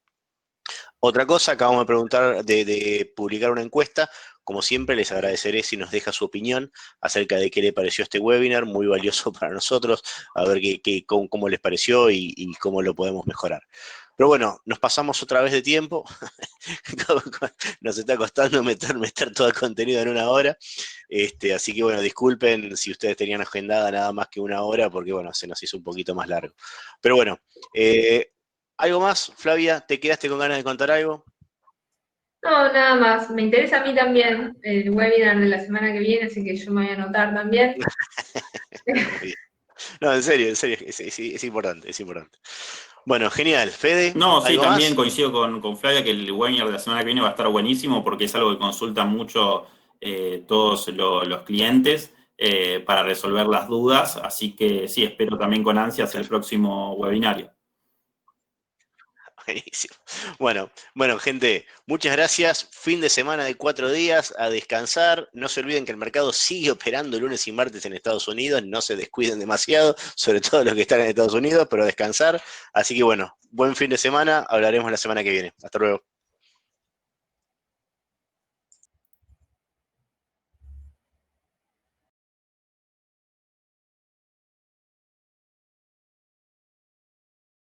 Otra cosa, acabamos de preguntar, de publicar una encuesta. Como siempre, les agradeceré si nos deja su opinión acerca de qué le pareció este webinar, muy valioso para nosotros, a ver cómo les pareció y cómo lo podemos mejorar. Pero bueno, nos pasamos otra vez de tiempo, nos está costando meter todo el contenido en una hora, así que bueno, disculpen si ustedes tenían agendada nada más que una hora, porque bueno, se nos hizo un poquito más largo. Pero bueno, ¿algo más, Flavia? ¿Te quedaste con ganas de contar algo? No, nada más. Me interesa a mí también el webinar de la semana que viene, así que yo me voy a anotar también. Bien. No, en serio, es importante, es importante. Bueno, genial. Fede, No, sí, ¿algo también más? coincido con Flavia que el webinar de la semana que viene va a estar buenísimo porque es algo que consultan mucho todos los clientes para resolver las dudas. Así que sí, espero también con ansias el próximo webinario. Buenísimo. Bueno, gente, muchas gracias. Fin de semana de 4 días, a descansar. No se olviden que el mercado sigue operando lunes y martes en Estados Unidos. No se descuiden demasiado, sobre todo los que están en Estados Unidos, pero a descansar. Así que bueno, buen fin de semana. Hablaremos la semana que viene. Hasta luego.